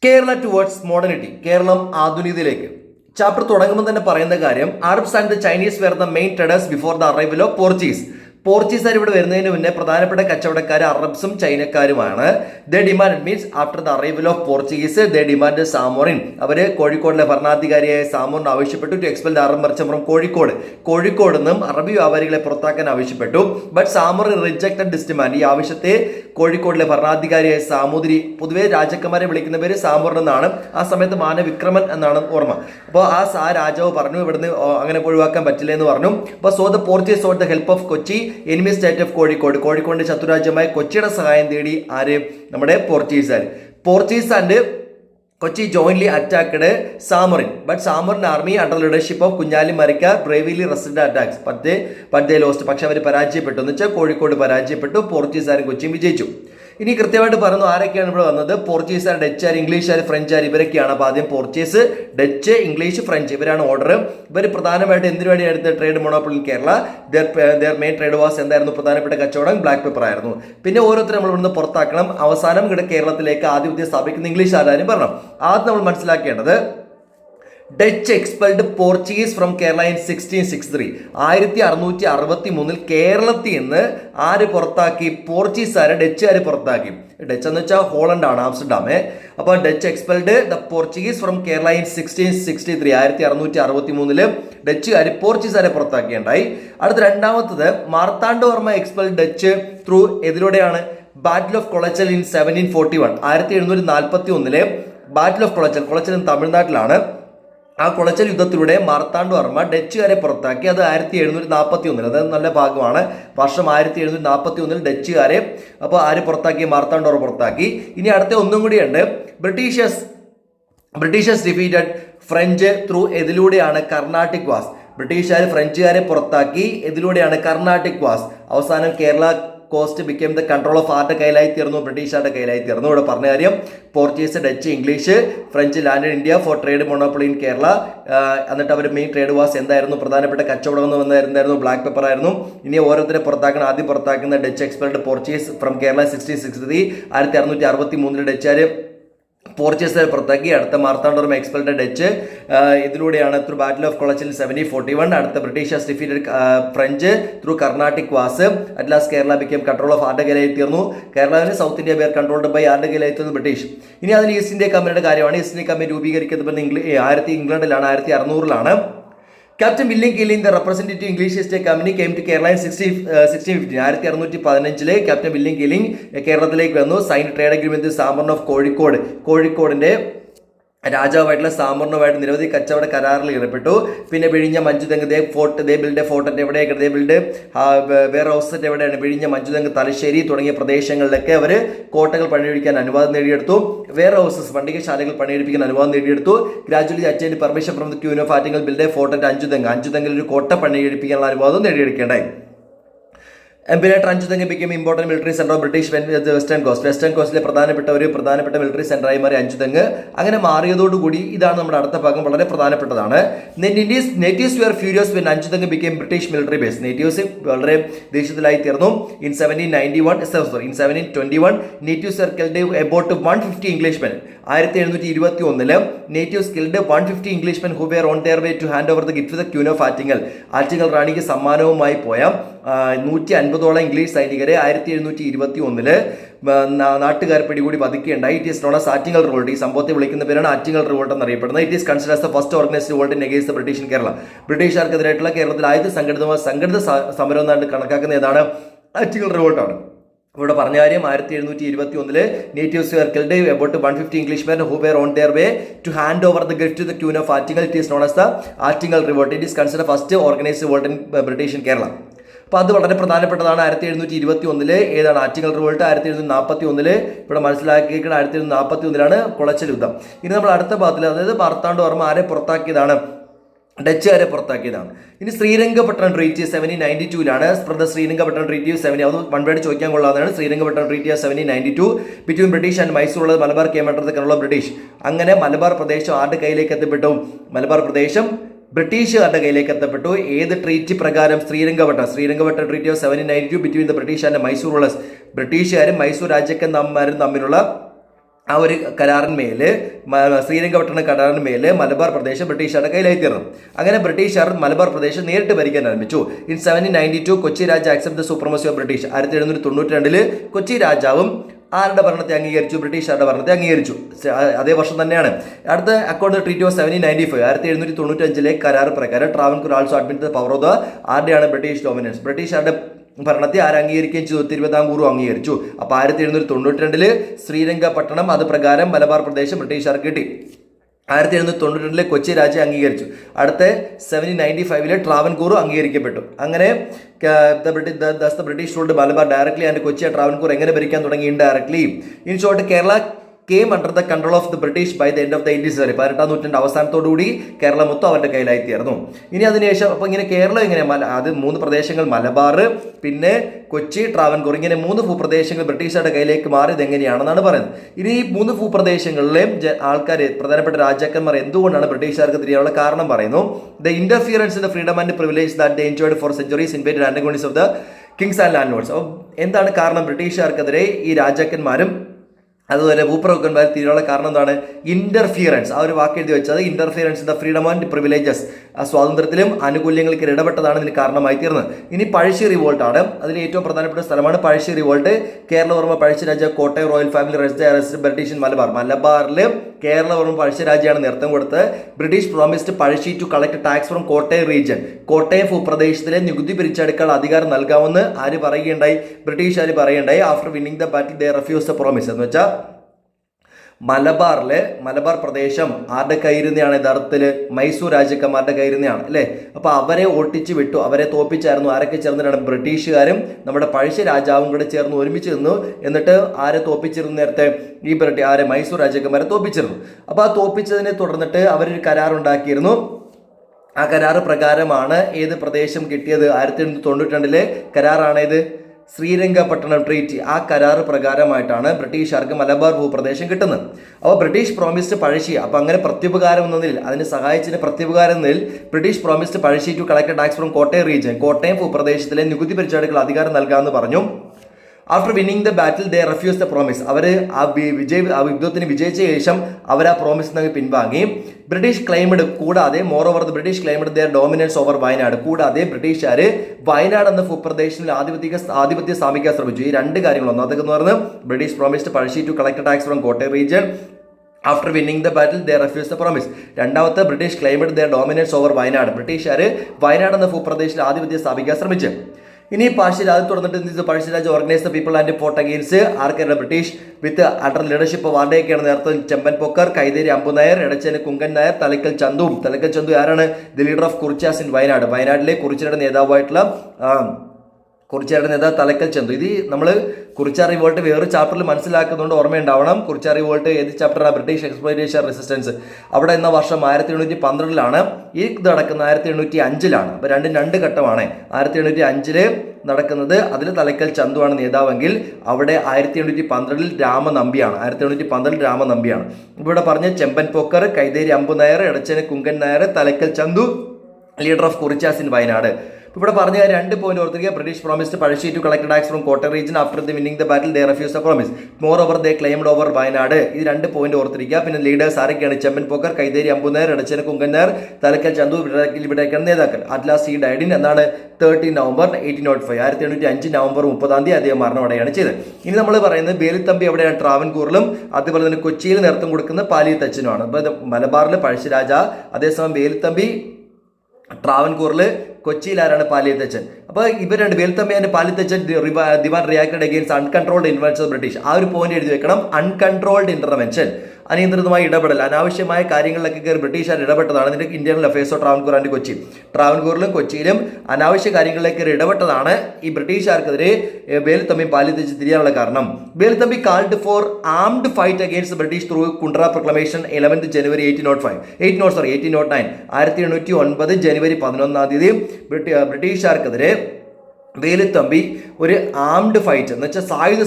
Kerala towards modernity, Keralam ആധുനികതയിലേക്ക്. Chapter തുടങ്ങുമ്പോൾ തന്നെ പറയുന്ന കാര്യം, Arabs and the Chinese were the main traders before the arrival of Portuguese. പോർച്ചുഗീസുകാർ ഇവിടെ വരുന്നതിന് മുന്നേ പ്രധാനപ്പെട്ട കച്ചവടക്കാർ അറബ്സും ചൈനക്കാരുമാണ്. The demand means after the arrival of Portuguese the demand Zamorin. അവര് കോഴിക്കോടിലെ ഭരണാധികാരിയായ സാമോറിന് ആവശ്യപ്പെട്ടു to expel the Arab merchant from Kozhikode നിന്നും അറബി വ്യാപാരികളെ പുറത്താക്കാൻ ആവശ്യപ്പെട്ടു. But Zamorin rejected this demand. ഈ ആവശ്യത്തെ കോഴിക്കോടിലെ ഭരണാധികാരിയായ സാമൂതിരി, പൊതുവെ രാജാക്കന്മാരെ വിളിക്കുന്ന പേര് സാമൂർ എന്നാണ്, ആ സമയത്ത് മാനവിക്രമൻ എന്നാണ് ഓർമ്മ. അപ്പോൾ ആ രാജാവ് പറഞ്ഞു ഇവിടുന്ന് അങ്ങനെ ഒഴിവാക്കാൻ പറ്റില്ല എന്ന് പറഞ്ഞു. അപ്പോൾ so the Portuguese sought the help of Kochi enemy state of കോഴിക്കോടിന്റെ ശത്രുരാജ്യമായ കൊച്ചിയുടെ സഹായം തേടി ആര്? നമ്മുടെ Portuguese and Kochi jointly attacked Zamorin. But Zamorin army under leadership of Kunjali Marakkar bravely resisted attacks but they lost. പക്ഷെ അവർ പരാജയപ്പെട്ടു എന്ന് വെച്ചാൽ കോഴിക്കോട് പരാജയപ്പെട്ടു, പോർച്ചുഗീസുകാരും കൊച്ചിയും വിജയിച്ചു. ഇനി കൃത്യമായിട്ട് പറഞ്ഞു ആരൊക്കെയാണ് ഇവിടെ വന്നത്. പോർച്ചുഗീസുകാർ, ഡച്ചുകാർ, ഇംഗ്ലീഷുകാർ, ഫ്രഞ്ചുകാർ, ഇവരൊക്കെയാണ്. അപ്പോൾ ആദ്യം പോർച്ചുഗീസ്, ഡച്ച്, ഇംഗ്ലീഷ്, ഫ്രഞ്ച്, ഇവരാണ് ഓർഡർ. ഇവർ പ്രധാനമായിട്ട് എന്തിനു വേണ്ടി എടുത്ത trade monopoly in Kerala. There main trade was എന്തായിരുന്നു? പ്രധാനപ്പെട്ട കച്ചവടം ബ്ലാക്ക് പേപ്പർ ആയിരുന്നു. പിന്നെ ഓരോരുത്തരും നമ്മൾ ഇവിടുന്ന് പുറത്താക്കണം. അവസാനം ഇവിടെ കേരളത്തിലേക്ക് ആധിപത്യം സ്ഥാപിക്കുന്ന ഇംഗ്ലീഷ് ആരാനും പറഞ്ഞു. ആദ്യം നമ്മൾ മനസ്സിലാക്കേണ്ടത്, Dutch expelled Portuguese from Kerala in 1663. 1663 കേരളത്തിൽ നിന്ന് ആര് പുറത്താക്കി? പോർച്ചുഗീസുകാരെ ഡച്ചുകാര് പുറത്താക്കി. ഡച്ച് എന്ന് വെച്ചാൽ ഹോളണ്ട് ആണ്, ആംസ്റ്റർഡാമേ. അപ്പോൾ Dutch expelled the Portuguese from Kerala in 1663. 1663 ഡച്ചുകാർ പോർച്ചുഗീസുകാരെ പുറത്താക്കിയുണ്ടായി. അടുത്ത രണ്ടാമത്തത്, മാർത്താണ്ഡവർമ്മ എക്സ്പെൽഡ് ഡച്ച് ത്രൂ എതിലൂടെയാണ്? Battle of Colachel in 1741. 1741 battle of Colachel തമിഴ്നാട്ടിലാണ്. ആ കൊളച്ചൽ യുദ്ധത്തിലൂടെ മാർത്താണ്ഡവർമ്മ ഡച്ചുകാരെ പുറത്താക്കി. അത് 1741. അത് നല്ല ഭാഗമാണ്. വർഷം 1741 ഡച്ചുകാരെ അപ്പോൾ ആര് പുറത്താക്കി? മാർത്താണ്ഡവർമ്മ പുറത്താക്കി. ഇനി അടുത്ത ഒന്നും കൂടിയുണ്ട്, ബ്രിട്ടീഷേഴ്സ് ഡിഫീറ്റഡ് ഫ്രഞ്ച് ത്രൂ എതിലൂടെയാണ്? Carnatic wars. ബ്രിട്ടീഷുകാർ ഫ്രഞ്ചുകാരെ പുറത്താക്കി, എതിലൂടെയാണ്? Carnatic wars. അവസാനം Kerala coast became the control of ആരുടെ കയ്യിലായി തീർന്നു? ബ്രിട്ടീഷുകാരുടെ കയ്യിലായി തീർന്നു. ഇവിടെ പറഞ്ഞ കാര്യം, Portuguese, Dutch, English, French land India for trade monopoly in Kerala. എന്നിട്ട് അവർ മെയിൻ ട്രേഡ് വാസ് എന്തായിരുന്നു? പ്രധാനപ്പെട്ട കച്ചവടം എന്ന് വന്നായിരുന്നു ബ്ലാക്ക് പേപ്പർ ആയിരുന്നു. ഇനി ഓരോരുത്തരെ പുറത്താക്കണം. ആദ്യം പുറത്താക്കുന്ന Dutch expelled Portuguese from Kerala 1663. 1663 ഡച്ചുകാർ പോർച്ചുഗീസുകാർ പുറത്താക്കി. അടുത്ത മാർത്താണ്ഡവർമ്മ എക്സ്പെൽഡ് ഡച്ച് ഇതിലൂടെയാണ് ത്രൂ ബാറ്റിൽ ഓഫ് കൊളച്ചിൽ 1741. അടുത്ത Britishers defeated French through Carnatic wars. At last Kerala became control of ആരുടെ കയ്യിലായി തീർന്നു? കേരളാവിന് south India were controlled by ആരുടെ കയ്യിലായി തീർന്നു? ബ്രിട്ടീഷ്. ഇനി അതിൽ ഈസ്റ്റ് ഇന്ത്യ കമ്പനിയുടെ കാര്യമാണ്. ഈസ്റ്റ് ഇന്ത്യ കമ്പനി രൂപീകരിക്കുന്നത് ഇംഗ്ലണ്ടിലാണ്, 1600. Captain William Keeling, the representative English East India Company, came to Kerala in 1615. 1615 captain William Keeling കേരളത്തിലേക്ക് വന്നു. Sign trade agreement Zamorin of കോഴിക്കോടിന്റെ രാജാവായിട്ടുള്ള സാമറിനുമായിട്ട് നിരവധി കച്ചവട കരാറിൽ ഏർപ്പെട്ടു. പിന്നെ വിഴിഞ്ഞ മഞ്ജുതെങ്ങ് ദേ ബിൽഡ് ഫോർട്ട് എവിടെയൊക്കെ? ദേ ബിൽഡ് വെയർ ഹൗസ് എവിടെയാണ്? വിഴിഞ്ഞ, മഞ്ജുതെങ്ങ്, തലശ്ശേരി തുടങ്ങിയ പ്രദേശങ്ങളിലൊക്കെ അവർ കോട്ടകൾ പണിയെടുക്കാൻ അനുവാദം നേടിയെടുത്തു. വെയർ ഹൗസസ്, പണ്ടികശാലകൾ പണിയെടുപ്പിക്കാൻ അനുവാദം നേടിയെടുത്തു. Gradually attained permission from the queen of Attingal build fort at അഞ്ചുതെങ്ങിൽ ഒരു കോട്ട പണിയെടുപ്പിക്കാനുള്ള അനുവാദം നേടിയെടുക്കേണ്ടായി. എംപിലേറ്റർ Anjuthengu became important military centre of British western കോസ്റ്റിലെ പ്രധാനപ്പെട്ട മിലിറ്ററി സെന്ററായി മാറി അഞ്ചുതെങ്ങ്. അങ്ങനെ മാറിയതോടുകൂടി ഇതാണ് നമ്മുടെ അടുത്ത ഭാഗം, വളരെ പ്രധാനപ്പെട്ടതാണ്. Natives were furious when Anjuthengu became British military base. Natives വളരെ ദേഷ്യത്തിലായി തീർന്നു. In 1721 natives were killed about 150 Englishmen. 1721 natives killed 150 Englishmen who were on their way to hand over the gift to the queen of Attingal റാണിക്ക് സമ്മാനവുമായി പോയ 150ഓളം English സൈനികരെ 1721 നാട്ടുകാർ പിടികൂടി വധിക്കുകയുണ്ടായി. It is known as Attingal revolt. ഈ സംഭവത്തെ വിളിക്കുന്ന പേരാണ് ആറ്റിങ്ങൽ റിവോൾട്ട് എന്നറിയപ്പെടുന്നത്. It is consider as the first organised revolt in against the British in Kerala. ബ്രിട്ടീഷുകാർക്കെതിരായിട്ടുള്ള കേരളത്തിൽ ആദ്യത്തെ സംഘടിത സമരം എന്നാണ് കണക്കാക്കുന്ന ഏതാണ്? ആറ്റിങ്ങൽ റിവോൾട്ടാണ്. ഇവിടെ പറഞ്ഞ കാര്യം, 1721 natives were killed about 150 Englishmen who were on their way to hand over the gift to the queen of Attingal. It is known as the Attingal revolt. It is consider first organised revolt in British in Kerala. അപ്പോൾ അത് വളരെ പ്രധാനപ്പെട്ടതാണ്. 1721 ഏതാണ്? Attingal revolt. 1741 ഇവിടെ മനസ്സിലാക്കിയിരിക്കുന്നത് 1741 കൊളച്ചൽ യുദ്ധം. ഇനി നമ്മൾ അടുത്ത ഭാഗത്തിൽ, അതായത് മാർത്താണ്ഡവർമ്മ ആരെ പുറത്താക്കിയതാണ്? ഡച്ചുകാരെ പുറത്താക്കിയതാണ്. ഇനി ശ്രീരംഗപട്ടണം ട്രീറ്റി 1792 ശ്രീരംഗപട്ടണം ട്രീറ്റി അത് വൺ വേർഡ് ചോദിക്കാൻ കൊള്ളാവുന്നതാണ്. Srirangapatnam treaty 1792 between British and Mysore ഉള്ളത് Malabar came under the control of British. അങ്ങനെ മലബാർ പ്രദേശം ആരുടെ കയ്യിലേക്ക് എത്തപ്പെട്ടു? മലബാർ പ്രദേശം ബ്രിട്ടീഷുകാരുടെ കയ്യിലേക്ക് എത്തപ്പെട്ടു. ഏത് ട്രീറ്റി പ്രകാരം? Srirangapatnam treaty of 1792 between the British and Mysore rulers. ബ്രിട്ടീഷുകാരും മൈസൂർ രാജാക്കന്മാരും തമ്മിലുള്ള ആ ഒരു കരാറിന്മേൽ ശ്രീരംഗപട്ടണ കരാറിന്മേൽ മലബാർ പ്രദേശം ബ്രിട്ടീഷുകാരുടെ കയ്യിലായിത്തീർന്നു. അങ്ങനെ ബ്രിട്ടീഷുകാർ മലബാർ പ്രദേശം നേരിട്ട് ഭരിക്കാൻ ആരംഭിച്ചു. In 1792 Kochi Raja accept the supremacy of British. 1792 Kochi രാജാവും ആരുടെ ഭരണത്തെ അംഗീകരിച്ചു? ബ്രിട്ടീഷുകാരുടെ ഭരണത്തെ അംഗീകരിച്ചു. അതേ വർഷം തന്നെയാണ് അടുത്ത അക്കോർഡ് ട്രീറ്റി ഓഫ് 1795 1795 കരാർ പ്രകാരം Travancore also admit the power of the ആരുടെയാണ്? British dominance. ബ്രിട്ടീഷുകാരുടെ ഭരണത്തെ അംഗീകരിക്കുകയും ചെയ്തു, തിരുവിതാംകൂറും അംഗീകരിച്ചു. അപ്പോൾ 1792 ശ്രീരംഗപട്ടണം അത് പ്രകാരം മലബാർ പ്രദേശം ബ്രിട്ടീഷുകാർക്ക് കിട്ടി. 1792 കൊച്ചി രാജ്യം അംഗീകരിച്ചു. അടുത്ത 1795 ട്രാവൻകൂറും അംഗീകരിക്കപ്പെട്ടു. അങ്ങനെ British ruled Malabar directly and Kochi Travancore എങ്ങനെ ഭരിക്കാൻ തുടങ്ങി? Indirectly. In short Kerala came under the control of the British by the end of the 18th century. 18ാം നൂറ്റാണ്ട് അവസാനത്തോടുകൂടി കേരളം മൊത്തം അവരുടെ കയ്യിലായിത്തീർന്നു. ഇനി അതിനുശേഷം അപ്പോൾ ഇങ്ങനെ കേരളം ഇങ്ങനെ അത് 3 പ്രദേശങ്ങൾ മലബാർ, പിന്നെ കൊച്ചി, ട്രാവൻകൂർ, ഇങ്ങനെ 3 ഭൂപ്രദേശങ്ങൾ ബ്രിട്ടീഷുകാരുടെ കയ്യിലേക്ക് മാറിയത് എങ്ങനെയാണെന്നാണ് പറയുന്നത്. ഇനി ഈ 3 ഭൂപ്രദേശങ്ങളിലെയും ആൾക്കാർ, പ്രധാനപ്പെട്ട രാജാക്കന്മാർ എന്തുകൊണ്ടാണ് ബ്രിട്ടീഷുകാർക്ക് തിരിയാനുള്ള കാരണം പറയുന്നു. The interference in the freedom and privilege that they enjoyed for centuries invited antagonism of the kings and landlords. അപ്പോൾ എന്താണ് കാരണം? ബ്രിട്ടീഷുകാർക്കെതിരെ ഈ രാജാക്കന്മാരും അതുപോലെ ഭൂപ്രഭുക്കന്മാർ തിരിയുള്ള കാരണം എന്താണ്? ഇന്റർഫിയറൻസ്. ആ ഒരു വാക്ക് എഴുതി വെച്ചത് interference in the freedom and privileges. സ്വാതന്ത്ര്യത്തിലും ആനുകൂല്യങ്ങൾക്ക് ഇടപെട്ടതാണ് ഇതിന് കാരണമായി തീർന്നത്. ഇനി പഴശ്ശി റിവോൾട്ട് ആണ്. അതിൽ ഏറ്റവും പ്രധാനപ്പെട്ട സ്ഥലമാണ് Pazhassi revolt. Keralavarma Pazhassiraja Kottayam royal family rest British in Malabar. മലബാറിൽ കേരളവർമ്മ പഴശ്ശിരാജയാണ് നേതൃത്വം കൊടുത്ത്. British promised Pazhassi to collect tax from Kottayam region. Kottayam ഭൂപ്രദേശത്തിലെ നികുതി പിരിച്ചെടുക്കാൻ അധികാരം നൽകാമെന്ന് ആര് പറയുകയുണ്ടായി? ബ്രിട്ടീഷുകാർ പറയുകയുണ്ടായി. After winning the battle they refuse the promise. എന്ന് വെച്ചാൽ മലബാർ പ്രദേശം ആരുടെ കയ്യിരുന്നതാണ്? യഥാർത്ഥത്തിൽ മൈസൂർ രാജാക്കന്മാരുടെ കയ്യിരുന്നതാണ് അല്ലേ. അപ്പോൾ അവരെ ഓട്ടിച്ച് വിട്ടു, അവരെ തോപ്പിച്ചായിരുന്നു. ആരൊക്കെ ചേർന്നിട്ടാണ്? ബ്രിട്ടീഷുകാരും നമ്മുടെ പഴശ്ശി രാജാവും കൂടെ ചേർന്ന് ഒരുമിച്ച് നിന്നു. എന്നിട്ട് ആരെ തോപ്പിച്ചിരുന്നു? നേരത്തെ ഈ മൈസൂർ രാജാക്കന്മാരെ തോപ്പിച്ചിരുന്നു. അപ്പോൾ ആ തോപ്പിച്ചതിനെ തുടർന്നിട്ട് അവരൊരു കരാറുണ്ടാക്കിയിരുന്നു. ആ കരാറ് പ്രകാരമാണ് ഏത് പ്രദേശം കിട്ടിയത്? 1892 കരാറാണ് ഇത് ശ്രീരംഗപട്ടണം ട്രീറ്റി. ആ കരാറ് പ്രകാരമായിട്ടാണ് ബ്രിട്ടീഷുകാർക്ക് മലബാർ ഭൂപ്രദേശം കിട്ടുന്നത്. അപ്പോൾ ബ്രിട്ടീഷ് പ്രോമിസ്ഡ് പഴശ്ശി, അപ്പോൾ അങ്ങനെ പ്രത്യുപകാരം എന്നതിൽ, അതിന് സഹായിച്ചതിന് പ്രത്യുപകാരം എന്നതിൽ British promised Pazhassi to collect tax from Kottayam region. Kottayam ഭൂപ്രദേശത്തിലെ നികുതി പിരിച്ചെടുക്കൽ അധികാരം നൽകാമെന്ന് പറഞ്ഞു. After winning the battle they refuse the promise. അവർ ആ യുദ്ധത്തിന് വിജയിച്ച ശേഷം അവർ ആ പ്രോമിസ് നിന്ന് പിൻവാങ്ങി. ബ്രിട്ടീഷ് ക്ലെയിംഡ്, കൂടാതെ moreover the British claimed their dominance over Wayanad. കൂടാതെ ബ്രിട്ടീഷുകാർ വയനാട് എന്ന ഭൂപ്രദേശത്തിൽ ആധിപത്യം സ്ഥാപിക്കാൻ ശ്രമിച്ചു. ഈ 2 കാര്യങ്ങൾ. ഒന്നാമത്തേക്ക് എന്ന് പറഞ്ഞാൽ British promised Pazhassi to collect tax from Kottayam region. After winning the battle they refuse the promise. രണ്ടാമത്തെ British claimed their dominance over Wayanad. ബ്രിട്ടീഷുകാർ വയനാട് എന്ന ഭൂപ്രദേശത്തിൽ ആധിപത്യം സ്ഥാപിക്കാൻ ശ്രമിച്ചു. ഇനി പഴശ്ശിരാജ് തുടർന്നിട്ട് Pazhassiraj organise the people and fort against ആർക്കാരുടെ? British with under leadership of ആരുടെയൊക്കെയാണ്? നേരത്തെ ചെമ്പൻ പൊക്കർ, കൈതേരി അമ്പുനായർ, എടച്ചേന് കുങ്കൻ നായർ, തലക്കൽ ചന്തു. തലക്കൽ ചന്തു ആരാണ്? The leader of Kurichiyas in Wayanad. വയനാട്ടിലെ കുറിച്യരുടെ നേതാവായിട്ടുള്ള തലക്കൽ ചന്തു. ഇത് നമ്മൾ കുറിച്യ റിവോൾട്ട് വേറെ ചാപ്റ്ററിൽ മനസ്സിലാക്കുന്നുണ്ട്, ഓർമ്മയുണ്ടാവണം. കുറിച്യ റിവോൾട്ട് ഏത് ചാപ്റ്ററാണ്? British exploitation resistance. അവിടെ എന്ന വർഷം 1812 ഈ നടക്കുന്നത് 1805. അപ്പോൾ രണ്ടും 2 ഘട്ടമാണ്. 1805 നടക്കുന്നത്, അതിൽ തലക്കൽ ചന്തുവാണ് നേതാവെങ്കിൽ അവിടെ 1812 രാമനമ്പിയാണ്. 1812 രാമനമ്പിയാണ്. ഇവിടെ പറഞ്ഞ Chemban Pokker, Kaitheri Ambunair, Edachena Kunkan Nair, Thalakkal Chandu leader of Kurichiyas in Wayanad. ഇവിടെ പറഞ്ഞ 2 പോയിന്റ് ഓർത്തിരിക്കുക. British promised Pazhassi to collect tax from Kottayam region. After the winning the battle they refuse the promise. Moreover they claimed over Wayanad. ഈ 2 പോയിന്റ് ഓർത്തിരിക്കുക. പിന്നെ ലീഡേഴ്സ് ആരൊക്കെയാണ്? ചെമ്പൻ പൊക്കർ, കൈതേരി അമ്പുനായർ, എടച്ചേന് കുങ്കൻ നായർ, തലക്കൽ ചന്തു. ഇവിടേക്കാണ് നേതാക്കൾ. അറ്റ്ലാസ് ഈ ഡൈഡ് ഇൻ എന്നാണ് 13 November 1805. 1805 November 30 അദ്ദേഹം മരണമടയാണ് ചെയ്തത്. ഇനി നമ്മൾ പറയുന്നത് വേലുത്തമ്പി എവിടെയാണ്? ട്രാവൻകൂറിലും അതുപോലെ തന്നെ കൊച്ചിയിൽ നേതൃത്വം കൊടുക്കുന്ന പാലിയത്തച്ഛനുമാണ്. അപ്പോൾ മലബാറിൽ പഴശ്ശിരാജ, അതേസമയം വേലുത്തമ്പി ട്രാവൻകൂറിൽ, കൊച്ചിയിൽ ആരാണ്? പാലിയത്തച്ഛൻ. അപ്പോൾ ഇവർ 2 വേലുത്തമ്പി ആൻഡ് പാലിയത്തച്ഛൻ ദിവാൻ reacted against uncontrolled influence of British. ആ ഒരു പോയിന്റ് എഴുതി വെക്കണം. അൺകൺട്രോൾഡ് ഇന്റർവെൻഷൻ, അനിയന്ത്രിതമായ ഇടപെടൽ, അനാവശ്യമായ കാര്യങ്ങളിലൊക്കെ കയറി ബ്രിട്ടീഷുകാർ ഇടപെട്ടതാണ്. ഇതിന്റെ internal affairs of Travancore and Kochi. ട്രാവൻകൂറിലും കൊച്ചിയിലും അനാവശ്യ കാര്യങ്ങളിലേക്ക് കയറി ഇടപെട്ടതാണ് ഈ ബ്രിട്ടീഷുകാർക്കെതിരെ വേലുത്തമ്പി പാലിയത്തച്ഛൻ തിരിയാനുള്ള കാരണം. Velu Thampi called for armed fight against British through Kundara proclamation 11 January 1809. 1809 January 11 ബ്രിട്ടീഷുകാർക്കെതിരെ വേലുത്തമ്പി ഒരു ആംഡ് ഫൈറ്റ് എന്ന് വെച്ചാൽ സായുധ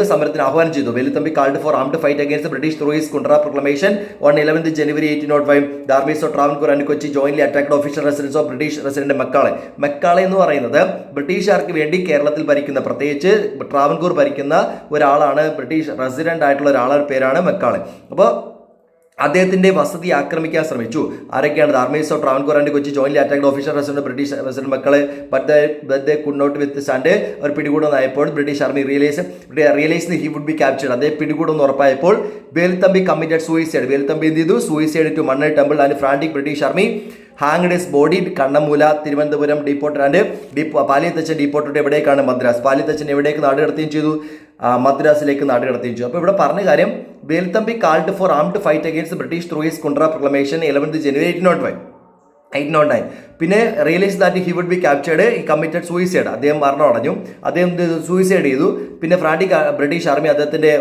സമരത്തിന് ആഹ്വാനം ചെയ്തു. Velu Thampi called for armed fight against British through his Kundara proclamation on 11th January 1805. The armies of Travancore and Kochi jointly attacked official residence of British resident Macaulay എന്ന് പറയുന്നത് ബ്രിട്ടീഷുകാർക്ക് വേണ്ടി കേരളത്തിൽ ഭരിക്കുന്ന, പ്രത്യേകിച്ച് ട്രാവൻകൂർ ഭരിക്കുന്ന ഒരാളാണ്, ബ്രിട്ടീഷ് റെസിഡന്റ് ആയിട്ടുള്ള ഒരാളുടെ പേരാണ് മെക്കാളെ. അപ്പോൾ അദ്ദേഹത്തിന്റെ വസതി ആക്രമിക്കാൻ ശ്രമിച്ചു. ആരൊക്കെയാണ്? Armies of Travancore and Kochi jointly attacked official resident British resident Macaulay but they could not withstand. അവർ പിടികൂടുന്നതായപ്പോൾ British army realise he would be captured. അദ്ദേഹം പിടികൂടുന്ന ഉറപ്പായപ്പോൾ വേലുത്തമ്പി കമ്മിറ്റഡ് സൂയിസൈഡ്. വേലുത്തമ്പി എന്ത് ചെയ്തു? Suicide to Mannadi temple and frantic British army hanged his body Kannammoola Thiruvananthapuram deported and Paliyathachan deported എവിടേക്കാണ്? മദ്രാസ്. പാലിയത്തച്ഛൻ എവിടേക്ക് നാട് കടത്തുകയും ചെയ്തു? മദ്രാസിലേക്ക് നാട് കടത്തുകയും ചെയ്തു. അപ്പോൾ ഇവിടെ പറഞ്ഞ കാര്യം, Velu Thampi called for armed fight against British through his Kundara proclamation 11th January 1809. പിന്നെ realise that he would be captured, he committed suicide. അദ്ദേഹം മരണം അടഞ്ഞു. അദ്ദേഹം സൂയിസൈഡ് ചെയ്തു. പിന്നെ ഫ്രാൻറ്റിക് ബ്രിട്ടീഷ് ആർമി അദ്ദേഹത്തിന്റെ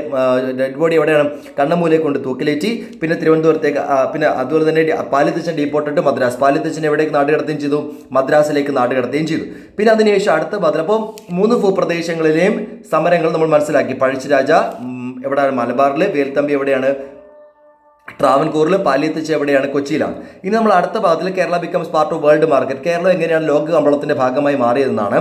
ഡെഡ് ബോഡി എവിടെയാണ്? കണ്ണമൂലയെ കൊണ്ട് തൂക്കിലേറ്റി. പിന്നെ തിരുവനന്തപുരത്തേക്ക്, പിന്നെ അതുപോലെ തന്നെ പാലിയത്തച്ഛൻ ഡീപ്പോർട്ടഡ് മദ്രാസ്. പാലിയത്തച്ഛൻ എവിടേക്ക് നാട് കടത്തുകയും ചെയ്തു? മദ്രാസിലേക്ക് നാട് കടത്തുകയും ചെയ്തു. പിന്നെ അതിനുശേഷം അടുത്ത ബദൽ, അപ്പോൾ 3 ഭൂപ്രദേശങ്ങളിലെയും സമരങ്ങൾ നമ്മൾ മനസ്സിലാക്കി. പഴശ്ശിരാജ എവിടെയാണ്? മലബാറിൽ. വേലുത്തമ്പി എവിടെയാണ്? ട്രാവൻകൂറിൽ. പാലിയത്തച്ഛൻ എവിടെയാണ്? കൊച്ചിയിലാണ്. ഇനി നമ്മൾ അടുത്ത ഭാഗത്തിൽ Kerala becomes part of world market. Keralam എങ്ങനെയാണ് ലോക കമ്പോളത്തിന്റെ ഭാഗമായി മാറിയതെന്നാണ്.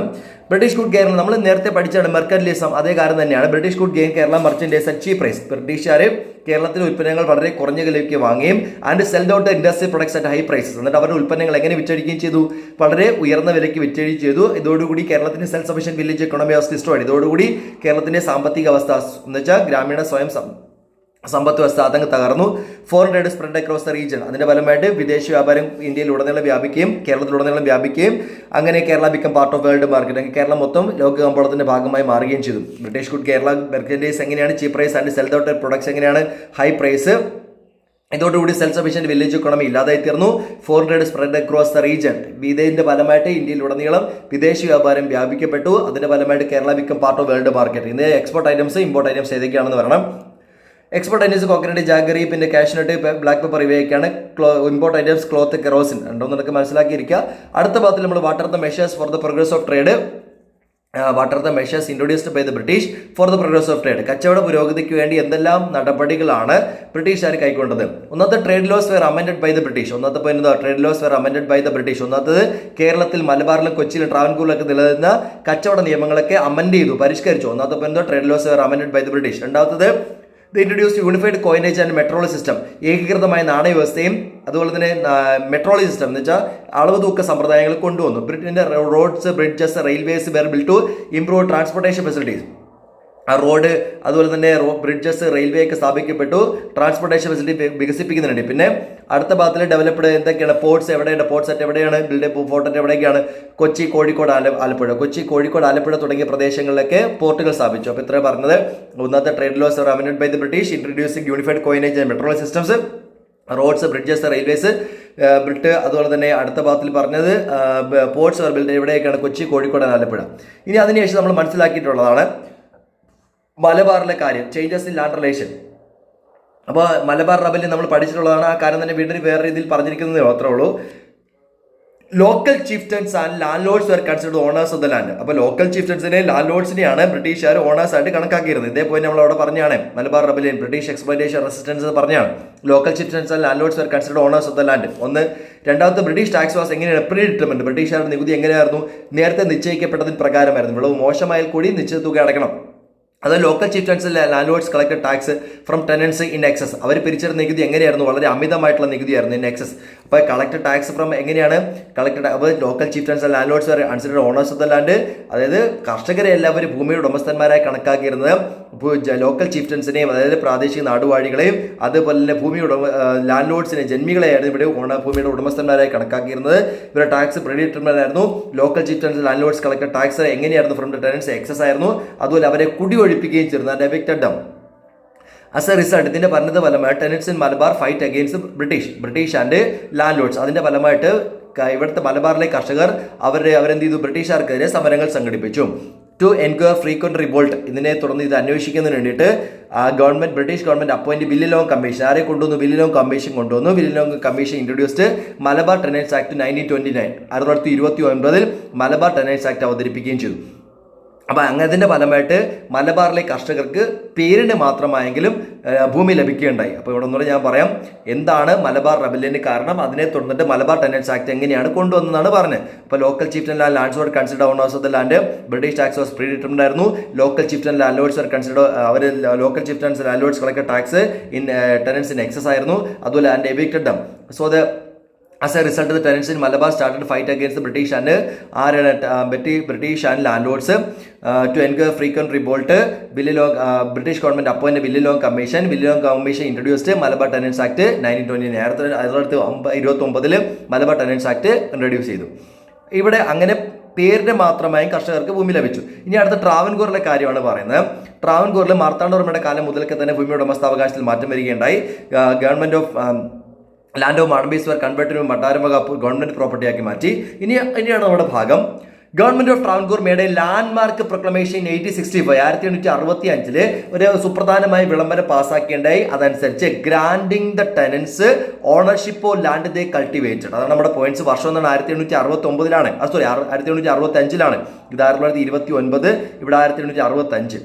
ബ്രിട്ടീഷ് കുഡ് കേരളം നമ്മൾ നേരത്തെ പഠിച്ചാണ്, മെർക്കന്റിലിസം. അതേ കാര്യം തന്നെയാണ്. British could gain Kerala merchandise at cheap price. ബ്രിട്ടീഷുകാർ കേരളത്തിലെ ഉൽപ്പന്നങ്ങൾ വളരെ കുറഞ്ഞ വിലയ്ക്ക് വാങ്ങുകയും and sold out industrial products at high prices. എന്നിട്ട് അവരുടെ ഉൽപ്പന്നങ്ങൾ എങ്ങനെ വിറ്റഴിക്കുകയും ചെയ്തു? വളരെ ഉയർന്ന വിലയ്ക്ക് വിറ്റഴിക്കുകയും ചെയ്തു. ഇതോടുകൂടി കേരളത്തിന്റെ self sufficient village economy was destroyed. ഇതോടുകൂടി കേരളത്തിന്റെ സാമ്പത്തിക അവസ്ഥ എന്ന് വെച്ചാൽ ഗ്രാമീണ സ്വയം സമ്പത്ത് വ്യവസ്ഥ അതങ്ങ് തകർന്നു. Foreign trade spread across the region. അതിന്റെ ഫലമായിട്ട് വിദേശ വ്യാപാരം ഇന്ത്യയിലുടനീളം വ്യാപിക്കുകയും കേരളത്തിലുടനീളം വ്യാപിക്കുകയും അങ്ങനെ Kerala become part of world market. Keralam മൊത്തം ലോക കമ്പോളത്തിന്റെ ഭാഗമായി മാറുകയും ചെയ്തു. ബ്രിട്ടീഷ് ഗുഡ് കേരള മെർക്കൻഡൈസ് എങ്ങനെയാണ്? Cheap price and sold out products എങ്ങനെയാണ്? High price. ഇതോടുകൂടി സെൽഫ് സഫിഷ്യന്റ് വില്ലേജ് ഇക്കോണമി ഇല്ലാതായി തീർന്നു. Foreign trade spread across the region. ഇതിന്റെ ഫലമായിട്ട് ഇന്ത്യയിലുടനീളം വിദേശ വ്യാപാരം വ്യാപിക്കപ്പെട്ടു. അതിന്റെ ഫലമായിട്ട് Kerala become part of world market. ഇന്ന് എക്സ്പോർട്ട് ഐറ്റംസ്, ഇമ്പോർട്ട് ഐറ്റംസ് ഏതൊക്കെയാണെന്ന് പറയണം. എക്സ്പോർട്ട് ഐറ്റംസ് കോക്കനട്ട്, ജാഗറി, പിന്നെ കാഷ്നട്ട്, ബ്ലാക്ക് പെപ്പർ ഇവയൊക്കെയാണ്. Import items cloth, kerosene. രണ്ടോന്നൊക്കെ മനസ്സിലാക്കിയിരിക്കുക. അടുത്ത ഭാഗത്തിൽ നമ്മൾ what are the measures four the progress of trade. What are the measures introduced by the British for the progress of trade. കച്ചവട പുരോഗതിക്ക് വേണ്ടി എന്തെല്ലാം നടപടികളാണ് ബ്രിട്ടീഷുകാർ കൈക്കൊണ്ടത്? ഒന്നാമത്തെ trade laws were amended by the British. ഒന്നാമത്തെ point trade laws were amended by the British. ഒന്നാമത്തത് കേരളത്തിൽ, മലബാറിലും കൊച്ചിയിലും ട്രാവൻകൂറിലൊക്കെ നിലനിന്ന കച്ചവട നിയമങ്ങളൊക്കെ അമെൻഡ് ചെയ്തു, പരിഷ്കരിച്ചു. ഒന്നാമത്തെ point trade laws were amended by the British. രണ്ടാമത്തത് introduce unified coinage and metrology system. ഏകീകൃതമായ നാണയവ്യവസ്ഥയും അതുപോലെ തന്നെ മെട്രോളജി സിസ്റ്റം എന്ന് വെച്ചാൽ അളവ് തൂക്ക സമ്പ്രദായങ്ങൾ കൊണ്ടുവന്നു. ബ്രിട്ടന്റെ roads, bridges, railways were build to improve transportation facilities. Road അതുപോലെ തന്നെ ബ്രിഡ്ജസ്, റെയിൽവേ ഒക്കെ സ്ഥാപിക്കപ്പെട്ടു. ട്രാൻസ്പോർട്ടേഷൻ ഫെസിലിറ്റി വികസിപ്പിക്കുന്നുണ്ട്. പിന്നെ അടുത്ത ഭാഗത്തിൽ ഡെവലപ്ഡ് എന്തൊക്കെയാണ്? പോർട്സ് എവിടെയാണ്? പോർട്സ് അറ്റ് എവിടെയാണ്? പോർട്ട് എവിടെയൊക്കെയാണ്? കൊച്ചി, കോഴിക്കോട്, ആലപ്പുഴ. കൊച്ചി, കോഴിക്കോട്, ആലപ്പുഴ തുടങ്ങിയ പ്രദേശങ്ങളിലൊക്കെ പോർട്ടുകൾ സ്ഥാപിച്ചു. അപ്പോൾ ഇത്ര പറഞ്ഞത് ഒന്നാമത്തെ trade laws amended by the British, introducing unified coinage and metrology systems, roads, bridges, railways built. അതുപോലെ തന്നെ അടുത്ത ഭാഗത്തിൽ പറഞ്ഞത് പോർട്സ് ബിൽഡ് എവിടെയൊക്കെയാണ്? കൊച്ചി, കോഴിക്കോട്, ആലപ്പുഴ. ഇനി അതിനുശേഷം നമ്മൾ മനസ്സിലാക്കിയിട്ടുള്ളതാണ് മലബാറിലെ കാര്യം, ചേഞ്ചസ് ഇൻ ലാൻഡ് റിലേഷൻ. അപ്പോൾ മലബാർ റബലിൽ നമ്മൾ പഠിച്ചിട്ടുള്ളതാണ്. ആ കാര്യം തന്നെ വീണ്ടും വേറെ രീതിയിൽ പറഞ്ഞിരിക്കുന്നത് മാത്രമേ ഉള്ളൂ. Local chieftains and landlords were considered owners of the land. അപ്പോൾ ലോക്കൽ ചീഫ്റ്റൻസിനെ, ലാൻഡ് ലോഡ്സിനെയാണ് ബ്രിട്ടീഷുകാർ ഓണേഴ്സ് ആയിട്ട് കണക്കാക്കിയിരുന്നത്. ഇതേപോലെ നമ്മൾ അവിടെ പറഞ്ഞാണ് Malabar rebellion, British exploitation resistance പറഞ്ഞാണ്. Local chieftains and landlords were considered owners of the land. ഒന്ന്. രണ്ടാമത്തെ ബ്രിട്ടീഷ് ടാക്സ് വാസ് എങ്ങനെയാണ്? Predetermined. ബ്രിട്ടീഷുകാരുടെ നികുതി എങ്ങനെയായിരുന്നു? നേരത്തെ നിശ്ചയിക്കപ്പെട്ടതിന് പ്രകാരമായിരുന്നു. വിളവ് മോശമായാൽ കൂടി നിശ്ചിത തുക അടക്കണം. അത് local chieftains landlords collected tax from tenants in excess. അവർ പിരിച്ചെടുത്ത നികുതി എങ്ങനെയായിരുന്നു? വളരെ അമിതമായിട്ടുള്ള നികുതിയായിരുന്നു, ഇൻ എക്സസ്. അപ്പോൾ കളക്ടഡ് ടാക്സ് ഫ്രം എങ്ങനെയാണ് കളക്ടഡ്? അപ്പോൾ local chieftains landlords were considered owners of the land. അതായത് കർഷകരെ എല്ലാവരും ഭൂമിയുടെ ഉടമസ്ഥന്മാരായി കണക്കാക്കിയിരുന്നത്. ലോക്കൽ ചീഫ്റ്റൻസിനെയും അതായത് പ്രാദേശിക നാടുവാഴികളെയും അതുപോലെ തന്നെ ഭൂമിയുടെ ലാൻഡ് ലോഡ്സിനെ, ജന്മികളെയായിരുന്നു ഇവിടെ ഭൂമിയുടെ ഉടമസ്ഥന്മാരായി കണക്കാക്കിയിരുന്നത്. ഇവരുടെ ടാക്സ് പ്രീഡിറ്റർമിൻഡ് ആയിരുന്നു. Local chieftains landlords collected tax എങ്ങനെയായിരുന്നു? ഫ്രം ദ ടെനൻസ് എക്സസ് ആയിരുന്നു. അതുപോലെ അവരെ കുടിയൊഴിപ്പിക്കുകയും ചെയ്തിരുന്നു. And evicted them. As a result ഇതിന്റെ ഭരണ ഫലമായി tenants in Malabar fight against British and landlords. അതിന്റെ ഫലമായിട്ട് ഇവിടുത്തെ മലബാറിലെ കർഷകർ അവരെന്ത് ചെയ്തു? ബ്രിട്ടീഷുകാർക്കെതിരെ സമരങ്ങൾ സംഘടിപ്പിച്ചു. To enquire frequent revolt. ഇതിനെ തുടർന്ന് ഇത് അന്വേഷിക്കുന്നതിന് വേണ്ടിയിട്ട് ബ്രിട്ടീഷ് ഗവൺമെന്റ് അപ്പോയിന്റ് വില്ലിലോങ് കമ്മീഷൻ. ആരെ കൊണ്ടുവന്നു? വില്ലിലോങ് കമ്മീഷൻ കൊണ്ടുവന്നു. വില്ലിലോങ് commission introduced Malabar tenancy act 1929. 1929 Malabar tenancy act അവതരിപ്പിക്കുകയും ചെയ്തു. അപ്പോൾ അങ്ങനതിൻ്റെ ഫലമായിട്ട് മലബാറിലെ കർഷകർക്ക് പേരിന് മാത്രമായെങ്കിലും ഭൂമി ലഭിക്കുകയുണ്ടായി. അപ്പോൾ ഇവിടെ ഒന്നുകൂടെ ഞാൻ പറയാം എന്താണ് മലബാർ റെബല്യന് കാരണം. അതിനെ തുടർന്നിട്ട് മലബാർ ടെനൻസ് ആക്ട് എങ്ങനെയാണ് കൊണ്ടുവന്നതാണ് പറഞ്ഞത്. അപ്പോൾ local chief and lands were consider owners of the land. British tax was predetermined ആയിരുന്നു. Local chief and landlords were consider അവർ local chief and landlords collect tax in tenants in excess ആയിരുന്നു. അതുപോലെ and evicted them. So the As a result, the tenants in Malabar started to fight against the British and landlords to encourage frequent revolt. British government appointed Villalong Commission. Villalong Commission introduced Malabar Tenants Act 1929. Malabar Tenants Act introduce ചെയ്തു. ഇവിടെ അങ്ങനെ പേരിന് മാത്രമായി കർഷകർക്ക് ഭൂമി ലഭിച്ചു. ഇനി അടുത്ത ട്രാവൻകൂറിലെ കാര്യമാണ് പറയുന്നത്. ട്രാവൻകൂറിൽ മാർത്താണ്ഡവർമ്മയുടെ കാലം മുതൽക്ക് തന്നെ ഭൂമി ഉടമസ്ഥാവകാശത്തിൽ മാറ്റം വരികയുണ്ടായി. Government of land of Madambis were converted മട്ടാരമക ഗവൺമെന്റ് പ്രോപ്പർട്ടി ആക്കി മാറ്റി. ഇനിയാണ് നമ്മുടെ ഭാഗം. Government of Travancore made a landmark proclamation 1865 1865 ഒരു സുപ്രധാനമായ വിളംബരം പാസ്സാക്കിയുണ്ടായി. അതനുസരിച്ച് granting the tenants ownership of land they cultivated. അതാണ് നമ്മുടെ പോയിന്റ്സ്. വർഷം എന്നാണ് 1869 1865. ഇത് 1929, ഇവിടെ 1865.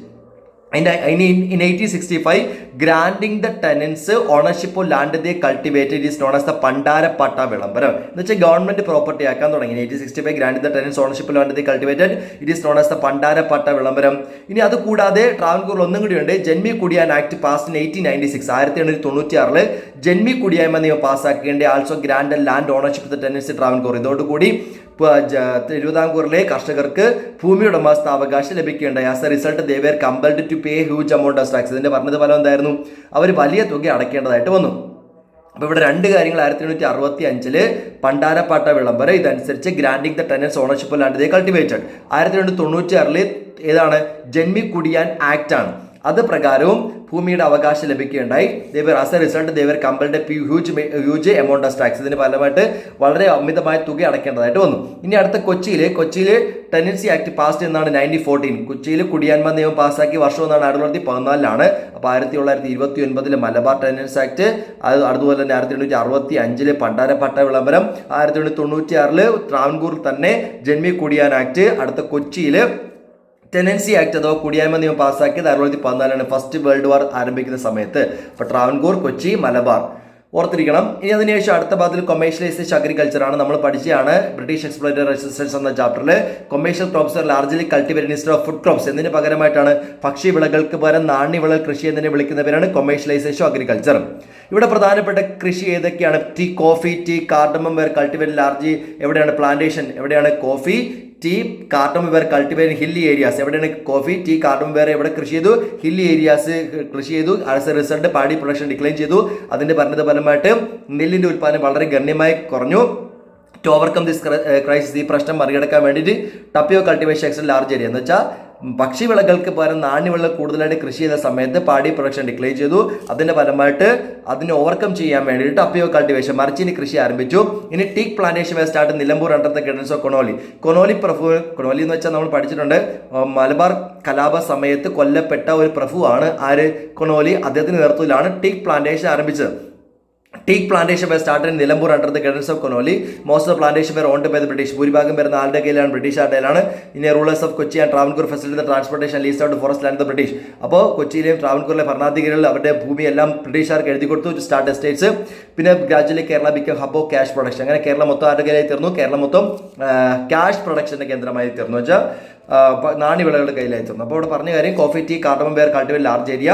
In 1865, granting the tenants ownership of land they cultivated is known as the Pandarapatta Vilambaram. എന്ന് വെച്ചാൽ ഗവൺമെന്റ് പ്രോപ്പർട്ടി ആക്കാൻ തുടങ്ങി. 1865 granting the tenants ownership of land they cultivated, it is known as the Pandarapatta Vilambaram. ഇനി അത് കൂടാതെ ട്രാവൻകൂറിൽ ഒന്നും കൂടിയുണ്ട്. Janmi Kudiyan act passed in 1896 1896 ജന്മി കുടിയായ്മ നിയമം പാസ്സാക്കേണ്ട. Also grant land ownership the tenancy Travancore. ഇതോടുകൂടി തിരുവിതാംകൂറിലെ കർഷകർക്ക് ഭൂമി ഉടമസ്ഥാവകാശം ലഭിക്കുകയുണ്ടായി. As a result they were compelled to pay huge amount of tax. ഇതിന്റെ പറഞ്ഞത് ഫലം എന്തായിരുന്നു? അവർ വലിയ തുക അടയ്ക്കേണ്ടതായിട്ട് വന്നു. അപ്പോൾ ഇവിടെ രണ്ട് കാര്യങ്ങൾ. 1865 പണ്ടാരപ്പാട്ട വിളംബരം. ഇതനുസരിച്ച് granting the tenants ownership land they cultivated. 1896 ഏതാണ്? ജന്മി കുടിയാൻ ആക്ട് ആണ്. അത് പ്രകാരവും ഭൂമിയുടെ അവകാശം ലഭിക്കുകയുണ്ടായി. As a result they were compelled huge amount of tax. ഇതിന് ഫലമായിട്ട് വളരെ അമിതമായ തുക അടയ്ക്കേണ്ടതായിട്ട് വന്നു. ഇനി അടുത്ത കൊച്ചിയിൽ ടെനൻസി ആക്ട് പാസ്ഡ് എന്നാണ് 1914. കൊച്ചിയിൽ കുടിയാന്മ നിയമം പാസ്സാക്കിയ വർഷം എന്നാണ് 1914. അപ്പോൾ 1929 മലബാർ ടെനൻസ് ആക്ട്, അതുപോലെ തന്നെ 1865 പണ്ടാരപ്പട്ട വിളംബരം, 1896 ട്രാവൻകൂറിൽ തന്നെ ജന്മി കുടിയാൻ ആക്ട്, അടുത്ത കൊച്ചിയിൽ ടെനൻസി ആക്ട് അഥവാ കുടിയായ്മ നിയമം പാസ്സാക്കിയത് 1914 ഫസ്റ്റ് വേൾഡ് വാർ ആരംഭിക്കുന്ന സമയത്ത്. അപ്പോൾ ട്രാവൻകൂർ, കൊച്ചി, മലബാർ ഓർത്തിരിക്കണം. ഇനി അതിനുശേഷം അടുത്ത ഭാഗത്തിൽ കൊമേഴ്ഷ്യലൈസേഷൻ അഗ്രികൾച്ചർ ആണ്. നമ്മൾ പഠിച്ചതാണ് ബ്രിട്ടീഷ് എക്സ്പ്ലോയിറ്റഡ് റെസിസ്റ്റൻസ് എന്ന ചാപ്റ്ററിൽ. Commercial crops largely cultivated instead of food crops. എന്നതിന് പകരമായിട്ടാണ് ഭക്ഷ്യവിളകൾക്ക് പകരം നാണ്യവിളകൾ കൃഷി എന്നതിനെ വിളിക്കുന്ന പേരാണ് കൊമേഴ്ഷ്യലൈസേഷൻ അഗ്രികൾച്ചർ. ഇവിടെ പ്രധാനപ്പെട്ട കൃഷി ഏതൊക്കെയാണ്? Tea, coffee, tea, cardamom were cultivated large. എവിടെയാണ് പ്ലാന്റേഷൻ? എവിടെയാണ് coffee, tea, cardamom were cultivated hilly areas. എവിടെയാണ് കോഫി, ടീ, കാർഡമം വേർ എവിടെ കൃഷി ചെയ്തു? ഹില്ലി ഏരിയാസ് കൃഷി ചെയ്തു. As a result paddy production decline ചെയ്തു. അതിന്റെ പരിണിത ഫലമായിട്ട് നെല്ലിന്റെ ഉൽപ്പാദനം വളരെ ഗണ്യമായി കുറഞ്ഞു. ടു ഓവർകം ദിസ് ക്രൈസിസ്, ഈ പ്രശ്നം മറികടക്കാൻ വേണ്ടിയിട്ട് ടപ്പിയോ കൾട്ടിവേഷൻ എക്സ്റ്റൻഡ് ലാർജ് ഏരിയ എന്ന് വെച്ചാൽ ഭക്ഷ്യവിളകൾക്ക് പകരം നാണ്യവിളകൾ കൂടുതലായിട്ട് കൃഷി ചെയ്ത സമയത്ത് പാടി പ്രൊഡക്ഷൻ ഡിക്ലെയർ ചെയ്തു. അതിന്റെ ഫലമായിട്ട് അതിനെ ഓവർകം ചെയ്യാൻ വേണ്ടിയിട്ട് ടപ്പിയോ കൾട്ടിവേഷൻ മരച്ചീനി കൃഷി ആരംഭിച്ചു. ഇനി teak plantation start Nilambur under the guidance of Conolly. Conolly എന്ന് വെച്ചാൽ നമ്മൾ പഠിച്ചിട്ടുണ്ട്. മലബാർ കലാപ സമയത്ത് കൊല്ലപ്പെട്ട ഒരു പ്രഭുവാണ് ആര്? കൊണോലി. അദ്ദേഹത്തിന്റെ നേതൃത്വത്തിലാണ് ടീക്ക് പ്ലാന്റേഷൻ ആരംഭിച്ചത്. Teak plantation were started in Nilambur under the guidance of Konoli. Most of the plantation were owned by the British. ഭൂരിഭാഗം വരുന്ന ആളുടെ കയ്യിലാണ്, ബ്രിട്ടീഷ് ആരുടെയിലാണ്. ഇനി rulers of Kochi and Travancore facility the transportation least out forest land the British. അപ്പോൾ കൊച്ചിയിലെയും ട്രാവൻകൂറിലെ ഭരണാധികാരികൾ അവരുടെ ഭൂമിയെല്ലാം ബ്രിട്ടീഷുകാർക്ക് എഴുതി കൊടുത്തു, സ്റ്റാർട്ട് എസ്റ്റേറ്റ്സ്. പിന്നെ gradually Kerala become hub of cash production. അങ്ങനെ കേരളം മൊത്തം ആരുടെ കയ്യിലായി തീർന്നു? കേരളം മൊത്തം ക്യാഷ് പ്രൊഡക്ഷന്റെ കേന്ദ്രമായി തീർന്നു വെച്ചാൽ നാണ്യവിളകളുടെ കയ്യിലായി തീർന്നു. അപ്പോൾ ഇവിടെ പറഞ്ഞ കാര്യം coffee, tea, cardamom were cultivate large area.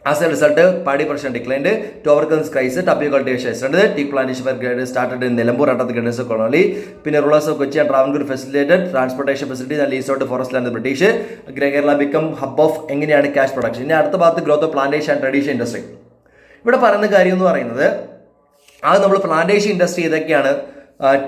As a result, paddy production declined. To overcome this crisis, tapioca cultivation started. Teak plantation were started in Nilambur under the guidance of Konoli. Then rulers of Kochi and Travancore facilitated transportation facilities and leased out to forest land the British. Kerala become hub of എങ്ങനെയാണ് cash production. ഇനി അടുത്ത ഭാഗത്ത് growth of plantation and tradition industry. ഇവിടെ പറയുന്ന കാര്യം എന്ന് പറയുന്നത് അത് നമ്മൾ പ്ലാന്റേഷൻ ഇൻഡസ്ട്രി ഏതൊക്കെയാണ്?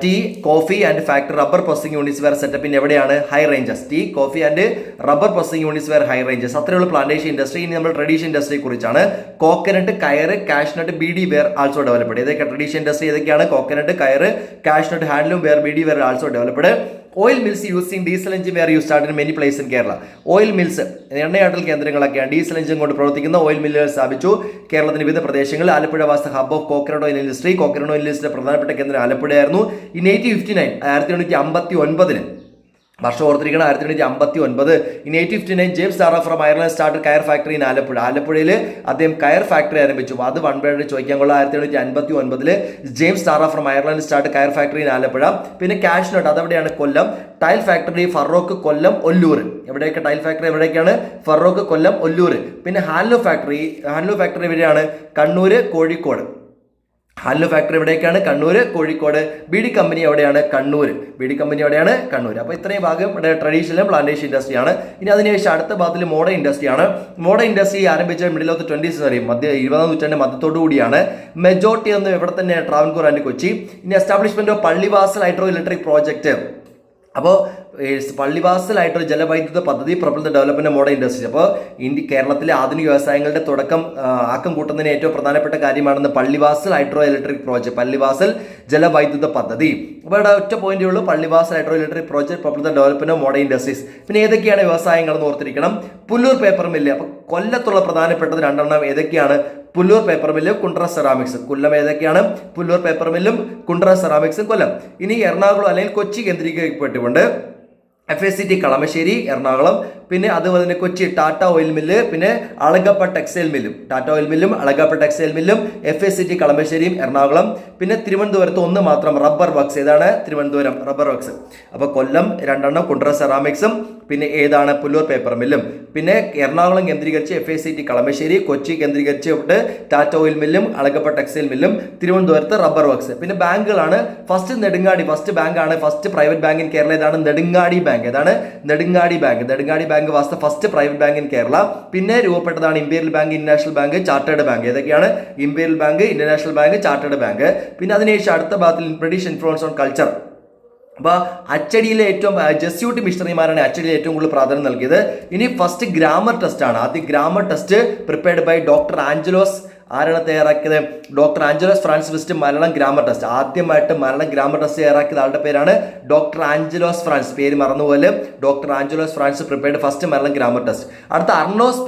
Tea, coffee and factory, rubber processing units were set up in എവിടെയാണ്? High ranges. Tea, coffee and rubber processing units were high ranges. അത്രയുള്ള പ്ലാന്റേഷൻ ഇൻഡസ്ട്രി. ഇനി നമ്മൾ ട്രഡീഷൻ ഇൻഡസ്ട്രിയെ കുറിച്ചാണ്. കോക്കനട്ട്, കയറ്, cashnut, beedi were also developed. ഏതൊക്കെ tradition industry ഏതൊക്കെയാണ്? Coconut, കയറ്, cashnut, handloom were, beedi were also developed. Oil mills using diesel engine were you start in many place in Kerala. Oil mills എണ്ണയാട്ടൽ കേന്ദ്രങ്ങളൊക്കെയാണ്, ഡീസൽ എഞ്ചിൻ കൊണ്ട് പ്രവർത്തിക്കുന്ന ഓയിൽ മില്ലുകൾ സ്ഥാപിച്ചു കേരളത്തിന്റെ വിവിധ പ്രദേശങ്ങളിൽ. Alappuzha was the hub of coconut oil industry. Coconut oil ഇൻഡസ്ട്രിയുടെ പ്രധാനപ്പെട്ട കേന്ദ്രം ആലപ്പുഴയായിരുന്നു. ഇൻ 1859 1859 വർഷം ഓർത്തിരിക്കണം, 1859. In 1859 James Darragh from Ireland start coir factory in Alappuzha. ആലപ്പുഴയിൽ അദ്ദേഹം കയർ ഫാക്ടറി ആരംഭിച്ചു. അത് വൺ വേർഡ് ചോദിക്കാൻ കൊള്ളാം. 1859 James Darragh from Ireland start coir factory in Alappuzha. പിന്നെ കാഷ്നട്ട് അതെവിടെയാണ്? കൊല്ലം. ടൈൽ ഫാക്ടറി ഫറോക്ക്, കൊല്ലം, ഒല്ലൂർ. എവിടെയൊക്കെ ടൈൽ ഫാക്ടറി എവിടേക്കാണ്? ഫറോക്ക്, കൊല്ലം, ഒല്ലൂർ. പിന്നെ ഹാൻലൂം ഫാക്ടറി എവിടെയാണ്? കണ്ണൂർ, കോഴിക്കോട്. ഹാൻലൂം ഫാക്ടറി എവിടേക്കാണ്? കണ്ണൂർ, കോഴിക്കോട്. ബീഡി കമ്പനി എവിടെയാണ്? കണ്ണൂർ. ബീഡി കമ്പനി എവിടെയാണ്? കണ്ണൂർ. അപ്പോൾ ഇത്രയും ഭാഗം ഇവിടെ ട്രഡീഷണൽ പ്ലാന്റേഷൻ ഇൻഡസ്ട്രിയാണ്. ഇനി അതിനുശേഷം അടുത്ത ഭാഗത്തിൽ മോഡേൺ ഇൻഡസ്ട്രിയാണ്. മോഡേൺ ഇൻഡസ്ട്രി ആരംഭിച്ച മിഡിൽ ഓഫ് 20th സെഞ്ചുറി, 20ാം നൂറ്റാണ്ടിന്റെ മധ്യത്തോടു കൂടിയാണ്. മെജോറിറ്റി എന്ന് ഇവിടെ തന്നെ ട്രാവൻകൂർ ആൻഡ് കൊച്ചി. ഇനി establishment of Pallivasal hydro electric project. അപ്പോൾ പള്ളിവാസലായിട്ടൊരു ജലവൈദ്യുത പദ്ധതി പ്രബല ഡെവലപ്മെന്റ് മോഡേൺ ഇൻഡസ്ട്രി. അപ്പോൾ കേരളത്തിലെ ആധുനിക വ്യവസായങ്ങളുടെ തുടക്കം ആക്കം കൂട്ടുന്നതിന് ഏറ്റവും പ്രധാനപ്പെട്ട കാര്യമാണെന്ന് Pallivasal hydro electric project, Pallivasal ജലവൈദ്യുത പദ്ധതി. അപ്പോൾ ഇവിടെ ഒറ്റ പോയിന്റേ ഉള്ളൂ, പള്ളിവാസൽ ഹൈഡ്രോ ഇലക്ട്രിക് പ്രോജക്ട് പ്രബല ഡെവലപ്മെന്റ് മോഡേൺ ഇൻഡസ്ട്രീസ്. പിന്നെ ഏതൊക്കെയാണ് വ്യവസായങ്ങൾ എന്ന് ഓർത്തിരിക്കണം. Punalur paper mill. അപ്പോൾ കൊല്ലത്തുള്ള പ്രധാനപ്പെട്ടത് രണ്ടെണ്ണം ഏതൊക്കെയാണ്? പുല്ലൂർ പേപ്പർ മില്ലും കുണ്ട്ര സെറാമിക്സ്. കൊല്ലം ഏതൊക്കെയാണ്? പുല്ലൂർ പേപ്പർ മില്ലും കുണ്ട്ര സെറാമിക്സും കൊല്ലം. ഇനി എറണാകുളം അല്ലെങ്കിൽ കൊച്ചി കേന്ദ്രീകരിക്കപ്പെട്ടുകൊണ്ട് FACT കളമശ്ശേരി, എറണാകുളം. പിന്നെ അതുപോലെ തന്നെ കൊച്ചി ടാറ്റ ഓയിൽ മില്ല്, പിന്നെ അളഗപ്പ ടെക്സ്റ്റൈൽ മില്ലും. ടാറ്റ ഓയിൽ മില്ലും അളഗപ്പ ടെക്സ്റ്റൈൽ മില്ലും FACT കളമശ്ശേരിയും എറണാകുളം. പിന്നെ തിരുവനന്തപുരത്ത് ഒന്ന് മാത്രം റബ്ബർ വർക്ക്സ്. ഏതാണ്? Thiruvananthapuram rubber works. അപ്പോൾ കൊല്ലം രണ്ടെണ്ണം കുണ്ട്ര സെറാമിക്സും പിന്നെ ഏതാണ്? പുല്ലൂർ പേപ്പർ മില്ലും. പിന്നെ എറണാകുളം കേന്ദ്രീകരിച്ച് FACT കളമശ്ശേരി, കൊച്ചി കേന്ദ്രീകരിച്ച് ടാറ്റ ഓയിൽ മില്ലും അളഗപ്പ ടെക്സ്റ്റൈൽ മില്ലും, തിരുവനന്തപുരത്ത് റബ്ബർ വർക്ക്സ്. പിന്നെ ബാങ്കുകളാണ്. ഫസ്റ്റ് നെടുങ്ങാടി, ഫസ്റ്റ് ബാങ്കാണ്, first private bank in Kerala. ഏതാണ്? നെടുങ്ങാടി ബാങ്ക്. ഏതാണ്? Nedungadi bank. Nedungadi bank was the first private bank in Kerala. പിന്നെ രൂപപ്പെട്ടതാണ് imperial bank, international bank, chartered bank. ഏതൊക്കെയാണ്? Imperial bank, international bank, chartered bank. പിന്നെ അതിനുശേഷം അടുത്ത ഭാഗത്തിൽ ബ്രിട്ടീഷ് ഇൻഫ്ലുവൻസ് ഓൺ കൾച്ചർ. അപ്പോൾ അച്ചടിയിലെ ഏറ്റവും ജസ്യൂട്ട് മിഷണറിമാരാണ് അച്ചടിയിൽ ഏറ്റവും കൂടുതൽ പ്രാധാന്യം നൽകിയത്. ഇനി ഫസ്റ്റ് ഗ്രാമർ ടെസ്റ്റ് ആണ്. ആദ്യം grammar test prepared by doctor Angelos. ആരാണ് തയ്യാറാക്കിയത്? Doctor Angelos Francis. Malayalam grammar test ആദ്യമായിട്ട് മലയാളം ഗ്രാമർ ടെസ്റ്റ് തയ്യാറാക്കിയത് ആളുടെ പേരാണ് ഡോക്ടർ ആഞ്ചലോസ് ഫ്രാൻസ്. പേര് മറന്നുപോലെ doctor Angelos Francis prepared first Malayalam grammar test. അടുത്ത അർണോസ്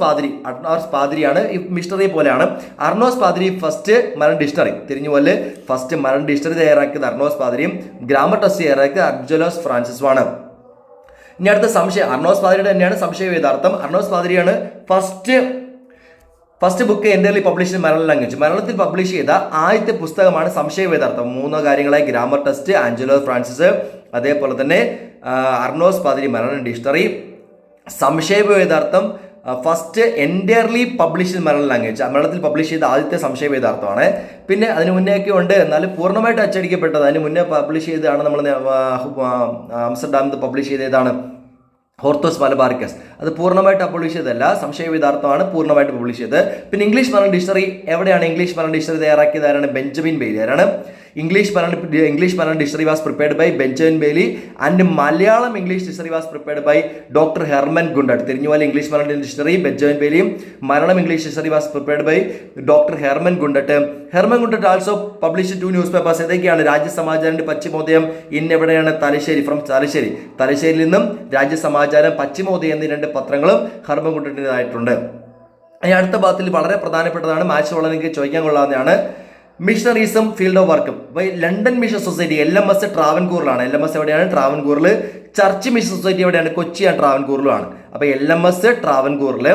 പാതിരിയാണ്. ഈ മിഷണറി പോലെയാണ്. അർണോസ് പാതിരി ഫസ്റ്റ് മലയാളം ഡിക്ഷണറി. തിരിഞ്ഞുപോലെ ഫസ്റ്റ് മലയാളം ഡിക്ഷണറി തയ്യാറാക്കിയത് അർണോസ് പാതിരിയും ഗ്രാമർ ടെസ്റ്റ് തയ്യാറാക്കിയത് ആഞ്ചലോസ് ഫ്രാൻസിസുമാണ്. ഇനി അടുത്ത സംശയം, അർണോസ് പാതിരിയുടെ തന്നെയാണ് സംശയ വേദാർത്ഥം. അർണോസ് പാതിരിയാണ് ഫസ്റ്റ് ബുക്ക് എൻ്റർലി പബ്ലിഷ് ചെയ്ത മലയാളം ലാംഗ്വേജ്. മലയാളത്തിൽ പബ്ലിഷ് ചെയ്ത ആദ്യത്തെ പുസ്തകമാണ് സംശയ വേദാർത്ഥം. 3 കാര്യങ്ങളായി ഗ്രാമർ ടെസ്റ്റ്, ആഞ്ചലോ ഫ്രാൻസിസ്, അതേപോലെ തന്നെ അർണോസ് പാതിരി Malayalam dictionary. Samshaya Vedartham first entirely publish Malayalam language, മലയാളത്തിൽ പബ്ലിഷ് ചെയ്ത ആദ്യത്തെ സംശയ വേദാർത്ഥമാണ്. പിന്നെ അതിന് മുന്നേയൊക്കെ ഉണ്ട്, എന്നാലും പൂർണ്ണമായിട്ട് അച്ചടിക്കപ്പെട്ടത് അതിന് മുന്നേ പബ്ലിഷ് ചെയ്തതാണ്. നമ്മൾ ആംസ്റ്റർഡാമിൽ പബ്ലിഷ് ചെയ്തതാണ് ഹോർത്തോസ് മലബാറിക്കസ്. അത് പൂർണ്ണമായിട്ട് പബ്ലിഷ് ചെയ്തതല്ല, സംശയ വേദാർത്ഥമാണ് പൂർണ്ണമായിട്ട് പബ്ലിഷ് ചെയ്തത്. പിന്നെ ഇംഗ്ലീഷ് മലയാളം ഡിക്ഷണറി എവിടെയാണ്? ഇംഗ്ലീഷ് മലയാളം ഡിക്ഷണറി തയ്യാറാക്കിയത് ആരാണ്? Benjamin Bailey. ആരാണ്? English Malayalam dictionary was prepared by Benjamin Bailey and Malayalam English dictionary was prepared by doctor Hermann Gundert. തിരിഞ്ഞുപോലെ ഇംഗ്ലീഷ് മലയാളം ഡിക്ഷണറി ബെഞ്ചമിൻ ബെയ്ലിയും Malayalam English dictionary was prepared by doctor Hermann Gundert. Hermann Gundert also publish 2 news papers. ഏതൊക്കെയാണ്? രാജ്യസമാചാരം, പശ്ചിമോദയം. എവിടെയാണ്? Thalassery. From തലശ്ശേരിയിൽ നിന്നും രാജ്യസമാചാരം, പശ്ചിമോദയം എന്നീ 2 പത്രങ്ങളും Hermann ഗുണ്ടട്ടിൻ്റെതായിട്ടുണ്ട്. ഇനി അടുത്ത ഭാഗത്തിൽ വളരെ പ്രധാനപ്പെട്ടതാണ്, മാത്സ് വളരെ എനിക്ക് ചോദിക്കാൻ കൊള്ളാവുന്നതാണ്. മിഷണറീസും ഫീൽഡ് ഓഫ് വർക്കും. അപ്പോൾ ലണ്ടൻ മിഷൻ സൊസൈറ്റി LMS ട്രാവൻകൂറിലാണ്. LMS എവിടെയാണ്? ട്രാവൻകൂറിൽ. ചർച്ച് മിഷൻ സൊസൈറ്റി എവിടെയാണ്? കൊച്ചി ആൻഡ് ട്രാവൻകൂറിലാണ്. അപ്പോൾ LMS ട്രാവൻകൂറിൽ,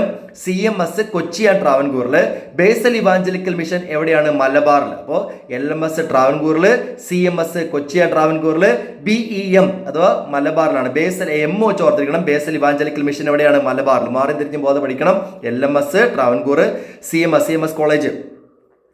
CMS കൊച്ചി ആൻഡ് ട്രാവൻകൂറിൽ. ബേസൽ ഇവാഞ്ചലിക്കൽ മിഷൻ എവിടെയാണ്? മലബാറിൽ. അപ്പോൾ LMS ട്രാവൻകൂറിൽ, CMS കൊച്ചി ആൻഡ് ട്രാവൻകൂറിൽ, BEM അഥവാ മലബാറിലാണ്. ബേസൽ MO ചോർത്തിരിക്കണം. ബേസൽ ഇവാഞ്ചലിക്കൽ മിഷൻ എവിടെയാണ്? മലബാറിൽ. മാറി തിരിഞ്ഞും ബോധം പഠിക്കണം. LMS Travancore, CMS college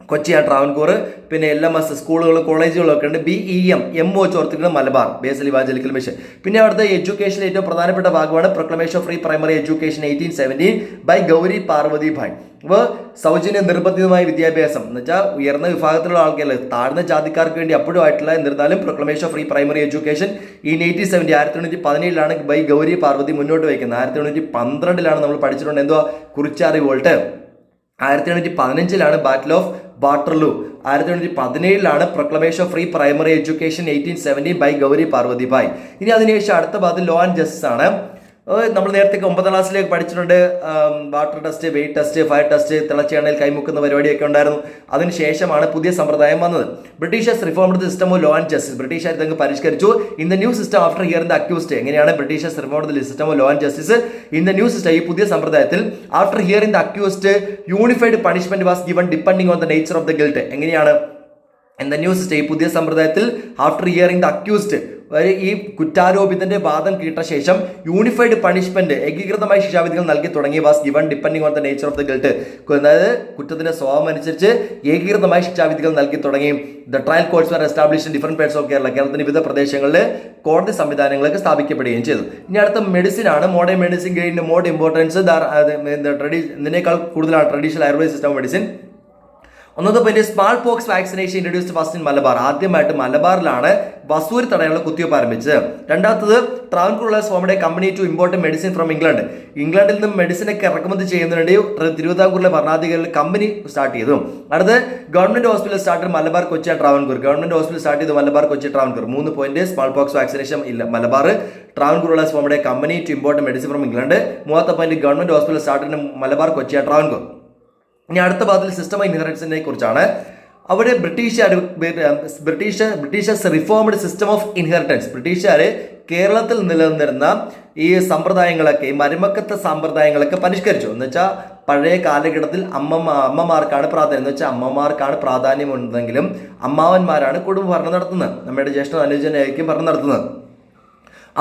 Kochi and Travancore. പിന്നെ LMS സ്കൂളുകളും കോളേജുകളും ഒക്കെ ഉണ്ട്. BEM MO ചോർത്തിരിക്കുന്നത് മലബാർ, ബേസൽ ഇവാഞ്ചലിക്കൽ മിഷൻ. പിന്നെ അവിടുത്തെ എഡ്യൂക്കേഷനിൽ ഏറ്റവും പ്രധാനപ്പെട്ട ഭാഗമാണ് proclamation of free primary education 1817 by Gowri Parvathi Bayi. അപ്പോൾ സൗജന്യ നിർബന്ധിതമായ വിദ്യാഭ്യാസം എന്ന് വെച്ചാൽ ഉയർന്ന വിഭാഗത്തിലുള്ള ആൾക്കാർ, താഴ്ന്ന ജാതിക്കാർക്ക് വേണ്ടി അപ്പോഴും ആയിട്ടുള്ള, എന്നിരുന്നാലും proclamation of free primary education in 1870 1817 by Gowri Parvathi മുന്നോട്ട് വയ്ക്കുന്നത്. 1812 നമ്മൾ പഠിച്ചിട്ടുണ്ട്. എന്തുവാ? Kurichya revolt. 1815 battle of Waterloo. 1817 proclamation of free primary education 1817 by Gowri Parvathi Bayi. ഇനി അതിനുശേഷം അടുത്ത ഭാഗത്ത് ലോ ആൻഡ് ജസ്റ്റിസ് ആണ്. നമ്മൾ നേരത്തെ 9ാം ക്ലാസ്സിലേക്ക് പഠിച്ചിട്ടുണ്ട്. Water test, weight test, fire test, തിളച്ച എണ്ണയിൽ കൈമുക്കുന്ന പരിപാടിയൊക്കെ ഉണ്ടായിരുന്നു. അതിനുശേഷമാണ് പുതിയ സമ്പ്രദായം വന്നത്. Britishers reformed the system of law and justice. ബ്രിട്ടീഷുകാർ ഇതങ്ങ് പരിഷ്കരിച്ചു. In the new system after hearing the accused. എങ്ങനെയാണ് Britishers reformed the system of law and justice? In the new system, ഈ പുതിയ സമ്പ്രദായത്തിൽ after hearing the accused unified punishment was given depending on the nature of the guilt. എങ്ങനെയാണ് in the new system, ഈ പുതിയ സമ്പ്രദായത്തിൽ after hearing the accused, ഈ കുറ്റാരോപിതന്റെ വാദം കേട്ട ശേഷം യൂണിഫൈഡ് പണിഷ്മെന്റ്, ഏകീകൃതമായ ശിക്ഷാവിധികൾ നൽകി തുടങ്ങി. Was given depending on the nature of the guilt. അതായത് കുറ്റത്തിന്റെ സ്വഭാവം അനുസരിച്ച് ഏകീകൃതമായ ശിക്ഷാവിധികൾ നൽകി തുടങ്ങി. The trial courts were established in different parts of Kerala. കേരളത്തിന്റെ വിവിധ പ്രദേശങ്ങളിൽ കോടതി സംവിധാനങ്ങളൊക്കെ സ്ഥാപിക്കപ്പെടുകയും ചെയ്തു. ഇനി അടുത്ത മെഡിസിൻ ആണ്. Modern medicine gain more importance. ഇതിനേക്കാൾ കൂടുതലാണ് traditional Ayurveda system of medicine. ഒന്നാമത്തെ point, small pox vaccination introduced first in Malabar. ആദ്യമായിട്ട് മലബാറിലാണ് വസൂരി തടയാനുള്ള കുത്തിവയ്പ്പ് ആരംഭിച്ചത്. രണ്ടാമത്തത്, ട്രാവൻകൂർ ഫോമിന്റെ company to import medicine from England. ഇംഗ്ലണ്ടിൽ നിന്നും മെഡിസിനൊക്കെ ഇറക്കുമതി ചെയ്യുന്നതിനിടെ തിരുവിതാംകൂറിലെ ഭരണാധികാരികൾ കമ്പനി സ്റ്റാർട്ട് ചെയ്തു. അടുത്ത്, government hospital start Malabar, Kochi, Travancore. Government hospital start ചെയ്തു Malabar, Kochi, Travancore. 3 point, small pox vaccination ഇല്ല മലബാർ, ട്രാവൻകൂർ ഫോമിന്റെ company to import medicine from England. 3ാമത്തെ point, government hospital start Malabar, Kochi, Travancore. ഇനി അടുത്ത ഭാഗത്തിൽ സിസ്റ്റം ഓഫ് ഇൻഹെറിറ്റൻസിനെ കുറിച്ചാണ്. അവിടെ Britishers reformed system of inheritance. ബ്രിട്ടീഷുകാർ കേരളത്തിൽ നിലനിന്നിരുന്ന ഈ സമ്പ്രദായങ്ങളൊക്കെ, ഈ മരുമക്കത്തെ സമ്പ്രദായങ്ങളൊക്കെ പരിഷ്കരിച്ചു. എന്ന് വെച്ചാൽ പഴയ കാലഘട്ടത്തിൽ അമ്മമാർക്കാണ് പ്രാധാന്യം. എന്ന് വെച്ചാൽ അമ്മമാർക്കാണ് പ്രാധാന്യം ഉണ്ടെങ്കിലും അമ്മാവന്മാരാണ് കുടുംബ ഭരണം നടത്തുന്നത്. നമ്മുടെ ജ്യേഷ്ഠ അനുജനായിരിക്കും ഭരണം നടത്തുന്നത്.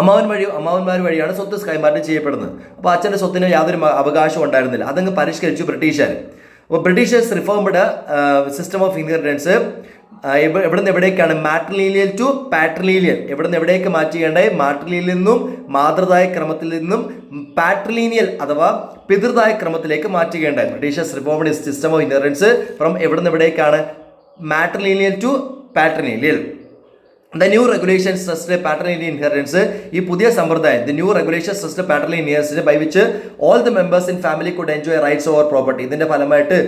അമ്മാവന്മാർ വഴിയാണ് സ്വത്ത് കൈമാറ്റം ചെയ്യപ്പെടുന്നത്. അപ്പോൾ അച്ഛൻ്റെ സ്വത്തിന് യാതൊരു അവകാശവും ഉണ്ടായിരുന്നില്ല. അതങ്ങ് പരിഷ്കരിച്ചു ബ്രിട്ടീഷുകാർ. അപ്പോൾ Britishers reformed system of inheritance എവിടെ നിന്ന് എവിടേക്കാണ്? Matrilineal to patrilineal. എവിടെ നിന്ന് എവിടേക്ക് മാറ്റുകേണ്ടത്? മാട്രിലീനിയൽ നിന്നും മാതൃദായ ക്രമത്തിൽ നിന്നും പാട്രിലീനിയൽ അഥവാ പിതൃദായ ക്രമത്തിലേക്ക് മാറ്റുകേണ്ടത്. Britishers reformed system of inheritance from എവിടെ നിന്ന് എവിടേക്കാണ്? Matrilineal to patrilineal. The new regulations trust patrilineal inheritance. ഈ പുതിയ സമ്പ്രദായം, the new regulations trust patrilineal inheritance by which all the members in family could enjoy rights over property. ഇതിന്റെ ഫലമായിട്ട്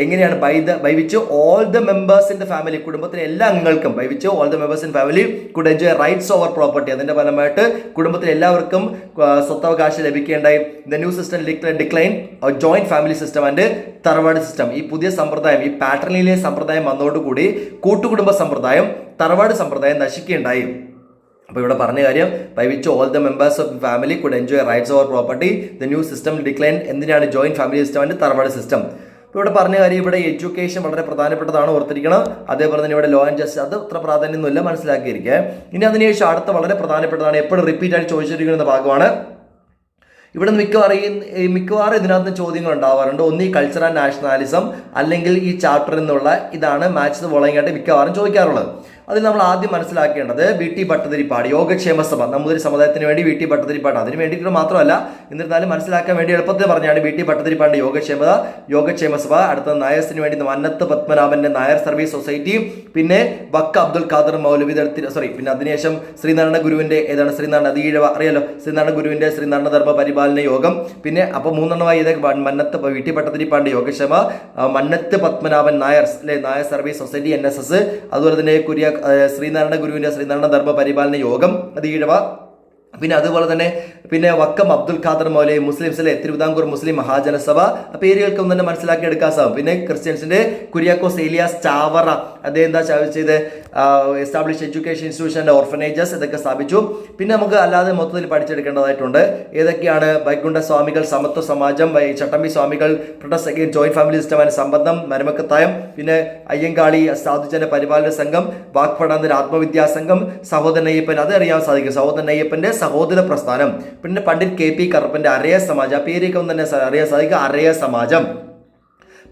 എങ്ങനെയാണ്? By which all the members in the family, കുടുംബത്തിലെ എല്ലാ അംഗങ്ങൾക്കും, by which all the members in family could enjoy rights over property. അതിന്റെ ഫലമായിട്ട് കുടുംബത്തിലെ എല്ലാവർക്കും സ്വത്തവകാശം ലഭിക്കേണ്ടായി. The new system decline joint family system and tharavad system. ഈ പുതിയ സമ്പ്രദായം, ഈ പാട്രിലീനിയൽ സമ്പ്രദായം വന്നതോടുകൂടി കൂട്ടുകുടുംബ സമ്പ്രദായം, തറവാട് സമ്പ്രദായം നശിക്കുകയുണ്ടായി. അപ്പോൾ ഇവിടെ പറഞ്ഞ കാര്യം, by which all the members of family could enjoy rights over property. The new system decline. എന്തിനാണ്? Joint family system and tharavad system. ഇപ്പോൾ ഇവിടെ പറഞ്ഞ കാര്യം, ഇവിടെ എഡ്യൂക്കേഷൻ വളരെ പ്രധാനപ്പെട്ടതാണ്, ഓർത്തിരിക്കണം. അതേപോലെ തന്നെ ഇവിടെ ലോ ആൻഡ് ജസ്റ്റിസ്, അത് അത്ര പ്രാധാന്യമൊന്നുമില്ല, മനസ്സിലാക്കിയിരിക്കുക. ഇനി അതിനുശേഷം അടുത്ത വളരെ പ്രധാനപ്പെട്ടതാണ്, എപ്പോഴും റിപ്പീറ്റ് ആയിട്ട് ചോദിച്ചിരിക്കുന്ന ഭാഗമാണ്. ഇവിടെ മിക്കവാറും ഇതിനകത്ത് ചോദ്യങ്ങൾ ഉണ്ടാവാറുണ്ട്. ഒന്ന് ഈ കൾച്ചർ ആൻഡ് നാഷണാലിസം, അല്ലെങ്കിൽ ഈ ചാപ്റ്ററിൽ നിന്നുള്ള ഇതാണ് മാച്ച് ദ ഫോളോയിങ് ആയിട്ട് മിക്കവാറും ചോദിക്കാറുള്ളത്. അതിൽ നമ്മൾ ആദ്യം മനസ്സിലാക്കേണ്ടത് VT ഭട്ടതിരിപ്പാട് യോഗക്ഷേമ സഭ, നമ്പൂതിരി സമുദായത്തിന് വേണ്ടി VT ഭട്ടതിരിപ്പാട്. അതിന് വേണ്ടിയിട്ട് മാത്രമല്ല, എന്നിരുന്നാലും മനസ്സിലാക്കാൻ വേണ്ടി എളുപ്പത്തിൽ പറഞ്ഞാണ് VT ഭട്ടതിരിപ്പാടിന്റെ യോഗക്ഷേമ സഭ. അടുത്ത നായർസിന് വേണ്ടി മന്നത്ത് പത്മനാഭന്റെ നായർ സർവീസ് സൊസൈറ്റി, പിന്നെ വക്ക അബ്ദുൽ ഖാദർ മൗലവി, പിന്നെ അതിനുശേഷം ശ്രീനാരായണ ഗുരുവിന്റെ ഏതാണ്? ശ്രീനാരായണ അതീഴവ, അറിയാലോ, ശ്രീനാരായണ ഗുരുവിന്റെ ശ്രീനാരായണ ധർമ്മ പരിപാലന യോഗം. പിന്നെ അപ്പോൾ 3 ഇത് മന്നത്ത് VT ഭട്ടതിരിപ്പാടിന്റെ Yogakshema, Mannath Padmanabhan Nair Nair service society NSS, അതുപോലെ തന്നെ ശ്രീനാരായണ ഗുരുവിന്റെ ശ്രീനാരായണ ധർമ്മ പരിപാലന യോഗം അത് ഈഴവ. പിന്നെ അതുപോലെ തന്നെ വക്കം അബ്ദുൽ ഖാദർ മൗലവി, മുസ്ലിംസിലെ തിരുവിതാംകൂർ മുസ്ലിം മഹാജനസഭ, പേരുകൾക്കും തന്നെ മനസ്സിലാക്കി എടുക്കാൻ സാധിക്കും. പിന്നെ ക്രിസ്ത്യൻസിന്റെ കുര്യാക്കോസ് ഏലിയാസ് ചാവറ, അദ്ദേഹം എന്താ ചെയ്ത് establish education institution and orphanages, ഇതൊക്കെ സ്ഥാപിച്ചു. പിന്നെ നമുക്ക് അല്ലാതെ മൊത്തത്തിൽ പഠിച്ചെടുക്കേണ്ടതായിട്ടുണ്ട്. ഏതൊക്കെയാണ്? വൈകുണ്ഠ സ്വാമികൾ സമത്വ സമാജം, ചട്ടമ്പി സ്വാമികൾ protest against joint family system and സംബന്ധം, മരുമക്കത്തായം, പിന്നെ അയ്യങ്കാളി സാധുജന പരിപാലന സംഘം, വാഗ്പടാന്തര ആത്മവിദ്യാ സംഘം, സഹോദരൻ അയ്യപ്പൻ, അത് അറിയാൻ സാധിക്കും, സഹോദരൻ അയ്യപ്പന്റെ സഹോദര പ്രസ്ഥാനം. പിന്നെ പണ്ഡിറ്റ് KP കറുപ്പന്റെ അരയ സമാജം, ആ പേരൊക്കെ തന്നെ അറിയാൻ സാധിക്കുക, അരയ സമാജം.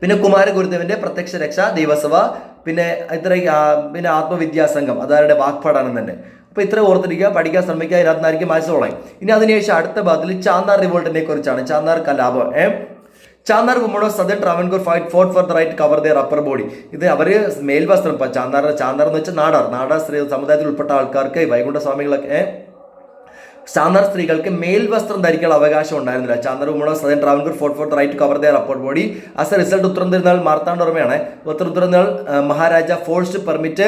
പിന്നെ കുമാരഗുരുദേവന്റെ പ്രത്യക്ഷ രക്ഷ ദൈവസഭ, പിന്നെ ആത്മവിദ്യാസംഘം, അതാരുടെ വാഗ്പഠനം തന്നെ. അപ്പോൾ ഇത്ര ഓർത്തിരിക്കുക, പഠിക്കാൻ ശ്രമിക്കുക, ഇതിനകത്തായിരിക്കും മനസ്സിലോളായി. ഇനി അതിനുശേഷം അടുത്ത ഭാഗത്തിൽ ചാന്നാർ റിവോൾട്ടിനെ കുറിച്ചാണ്. ചാന്നാർ കലാപം. Channar woman of southern Travancore fought for the right cover their upper body. ഇത് അവർ മേൽവസ്ത്രം, ചാന്നാർ എന്ന് വെച്ചാൽ നാടാർ സ്ത്രീ സമുദായത്തിൽ ഉൾപ്പെട്ട ആൾക്കാർക്ക്, വൈകുണ്ഠ സ്വാമികളൊക്കെ ചാന്നാർ സ്ത്രീകൾക്ക് മേൽവസ്ത്രം ധരിക്കാൻ അവകാശം ഉണ്ടായിരുന്നില്ല. Channar woman of southern Travancore fought for the right to cover their upper body. As a result Uthrathirunal മാർത്താണ്ഡോർമ്മയാണ് Uthrathirunal Maharaja forced permit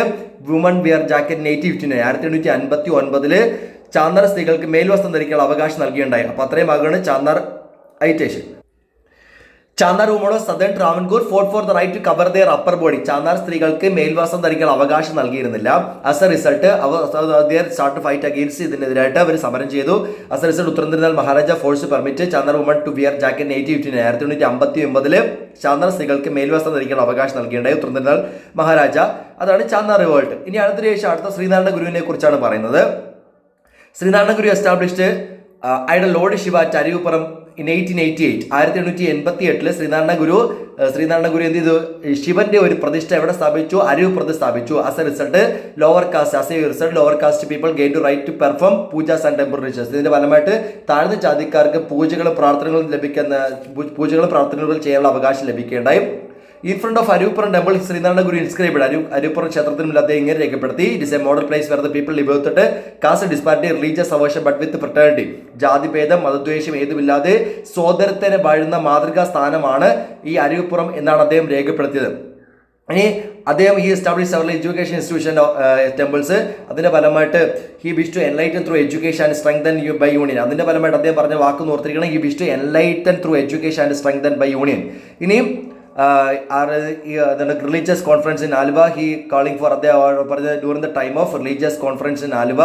woman wear jacket 1859 Channar സ്ത്രീകൾക്ക് മേൽവസ്ത്രം ധരിക്കാൻ അവകാശം നൽകിയുണ്ടായി. അപ്പൊ അത്രയും ഭാഗമാണ് Channar agitation. Channar woman of southern Travancore fought for the right to cover their upper body. Channar സ്ത്രീകൾക്ക് മേൽവസ്ത്രം ധരിക്കാൻ അവകാശം നൽകിയിരുന്നില്ല. As a result start fight against ഇതിനെതിരായിട്ട് അവർ സമരം ചെയ്തു. As a result Uthrathirunal Maharaja force permit Channar woman to wear jacket 1859 Channar സ്ത്രീകൾക്ക് മേൽവസ്ത്രം ധരിക്കാൻ അവകാശം നൽകിയിട്ടുണ്ടായി ഉത്തരത്തിരുന്നാൾ മഹാരാജ. അതാണ് ചാന്നാർ റിവോൾട്ട്. ഇനി അടുത്ത ശ്രീനാരായണ ഗുരുവിനെ കുറിച്ചാണ് പറയുന്നത്. Sreenarayana Guru established idol lord Shiva at Aruvippuram in 1888. 1888 Sreenarayana Guru എന്ത് ചെയ്തു? ശിവന്റെ ഒരു പ്രതിഷ്ഠ എവിടെ സ്ഥാപിച്ചു? അരിവിപ്പുറത്ത് സ്ഥാപിച്ചു. As a result lower caste people gain to right to perform pujas and temple rituals. ഇതിന്റെ ഫലമായിട്ട് താഴ്ന്ന ജാതിക്കാർക്ക് പൂജകളും പ്രാർത്ഥനകളും ചെയ്യാനുള്ള അവകാശം ലഭിക്കുകയുണ്ടായി. In front of Aruvippuram temple Sreenarayana Guru inscribed Aruvippuram ക്ഷേത്രത്തിന് മുന്നിൽ അദ്ദേഹം ഇങ്ങനെ രേഖപ്പെടുത്തി: it is a model place where the people live with caste disparity religious aversion but with fraternity. ജാതിഭേദം മതദ്വേഷം ഏതുമില്ലാതെ സോദരത്തിനെ വാഴുന്ന മാതൃകാ സ്ഥാനമാണ് ഈ അരിവിപ്പുറം എന്നാണ് അദ്ദേഹം രേഖപ്പെടുത്തിയത്. ഇനി അദ്ദേഹം ഈ establish several education institution temples. അതിന്റെ ഫലമായിട്ട് he wish to enlighten through education and strengthen by union. അതിന്റെ ഫലമായിട്ട് അദ്ദേഹം പറഞ്ഞ വാക്ക് ഓർത്തിരിക്കണം: he wish to enlighten through education and strengthen by union. ഇനിയും religious conference in Aluva he calling for during the time of religious conference in Aluva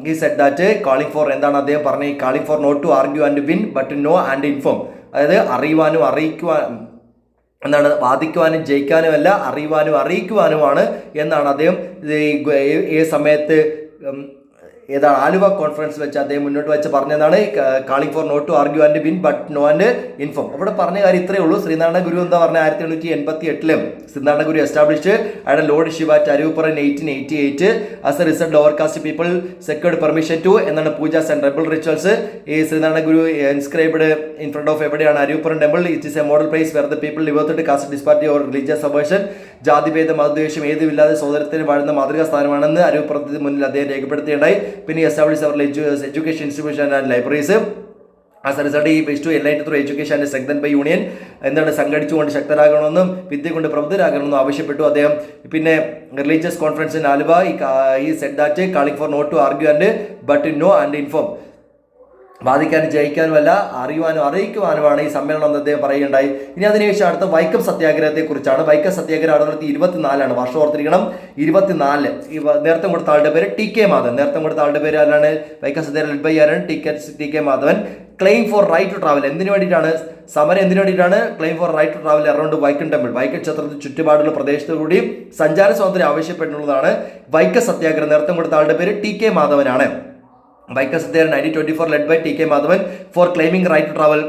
he said that calling for എന്താണ് അദ്ദേഹം പറഞ്ഞത്? Calling for not to argue and win but no and inform. അതായത് വാദിക്കുവാനും ജയിക്കാനുമല്ല, അറിയിക്കുവാനുമാണ് എന്നാണ് അദ്ദേഹം ഈ സമയത്ത് ആലുവ കോൺഫറൻസ് വെച്ച് അദ്ദേഹം മുന്നോട്ട് വെച്ച് പറഞ്ഞതാണ് calling for not to argue and win but no and inform. അവിടെ പറഞ്ഞ കാര്യം ഇത്രയേ ഉള്ളൂ. ശ്രീനാരായണ ഗുരു എന്താ പറഞ്ഞ 1888 ശ്രീനാരായണ ഗുരു എസ്റ്റാബ്ലിഷ്ഡ് അയാളുടെ lord Shiva at Aruvippuram 1888. As a result lower caste people secured permission to എന്നാണ് പൂജാസ് ആൻഡ് ടെമ്പിൾ റിച്വൽസ്. ഈ Sreenarayana Guru inscribed in front of എവിടെയാണ്? Aruvippuram temple. It is a model place where the people live with caste disparity or religious aversion. ജാതിഭേദം മതദ്വേഷം ഏതുമില്ലാതെ സോദരത്തിന് വാഴുന്ന മാതൃകാ സ്ഥാനമാണെന്ന് അരിവിപ്പുറത്തിന് മുന്നിൽ അദ്ദേഹം രേഖപ്പെടുത്തിയുണ്ടായി. പിന്നെ എസ്റ്റാബ്ലിഷ് അവർ education institution and libraries. As a result ഈ wish to enlight through education and strengthen by union. എന്താണ്? സംഘടിച്ചുകൊണ്ട് ശക്തരാകണമെന്നും വിദ്യ കൊണ്ട് പ്രബുദ്ധരാകണമെന്നും ആവശ്യപ്പെട്ടു അദ്ദേഹം. പിന്നെ religious conference in Aluva he said that calling for not to argue and but no and inform. വാദിക്കാനും ജയിക്കാനുമല്ല, അറിയിക്കുവാനുമാണ് ഈ സമ്മേളനം എന്ന് അദ്ദേഹം പറയുകയുണ്ടായി. ഇനി അതിനുശേഷം അടുത്ത വൈക്കം സത്യാഗ്രഹത്തെ കുറിച്ചാണ്. വൈക്കം സത്യാഗ്രഹം 1924 വർഷം ഓർത്തിരിക്കണം. 24. നേരത്തെ കൊടുത്ത ആളുടെ പേര് ടി കെ മാധവൻ. ആരാണ്? വൈക്കം സത്യാഗ്രഹം ലെഡ് ബൈ ആരാണ്? T K Madhavan. Claim for right to travel. എന്തിനു വേണ്ടിയിട്ടാണ് സമരം? എന്തിനു വേണ്ടിയിട്ടാണ് claim for right to travel around Vaikom temple? Vaikom ക്ഷേത്രത്തിന് ചുറ്റുപാടുള്ള പ്രദേശത്തുകൂടി സഞ്ചാര സ്വാതന്ത്ര്യം ആവശ്യപ്പെട്ടുള്ളതാണ് വൈക്കം സത്യാഗ്രഹം. നേരത്തെ കൊടുത്ത ആളുടെ പേര് T K മാധവനാണ്. Vaikom Satyagraha 1924 led by T K Madhavan for claiming right to travel.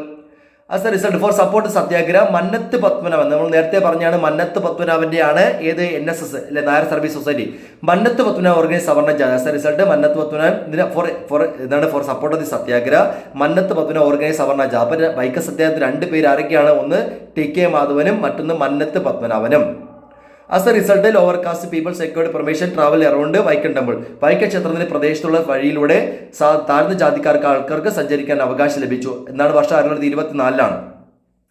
As a result for support satyagraha Mannathu Padmanabhan. നമ്മൾ നേരത്തെ പറഞ്ഞാണ് മന്നത്ത് പത്മനാഭന്റെ ആണ് ഏത് NSS അല്ലെ Nair service society. Mannath Padmanabhan organise Savarna Jatha. As a result Mannath Padmanabhan for support of the satyagraha Mannath Padmanabhan organise Savarna Jatha. അപ്പൊ വൈക്കം സത്യാഗ്രഹത്തിൽ 2 പേര് ആരൊക്കെയാണ്? ഒന്ന് ടി കെ മാധവനും മറ്റൊന്ന് Mannath പത്മനാഭനും. As a result, lower caste people secured permission travel around Vaikom temple. Vaikom ക്ഷേത്രത്തിന്റെ പ്രദേശത്തുള്ള വഴിയിലൂടെ താഴ്ന്ന ജാതിക്കാർക്ക് ആൾക്കാർക്ക് സഞ്ചരിക്കാൻ അവകാശം ലഭിച്ചു. എന്നാണ് വർഷം 1924.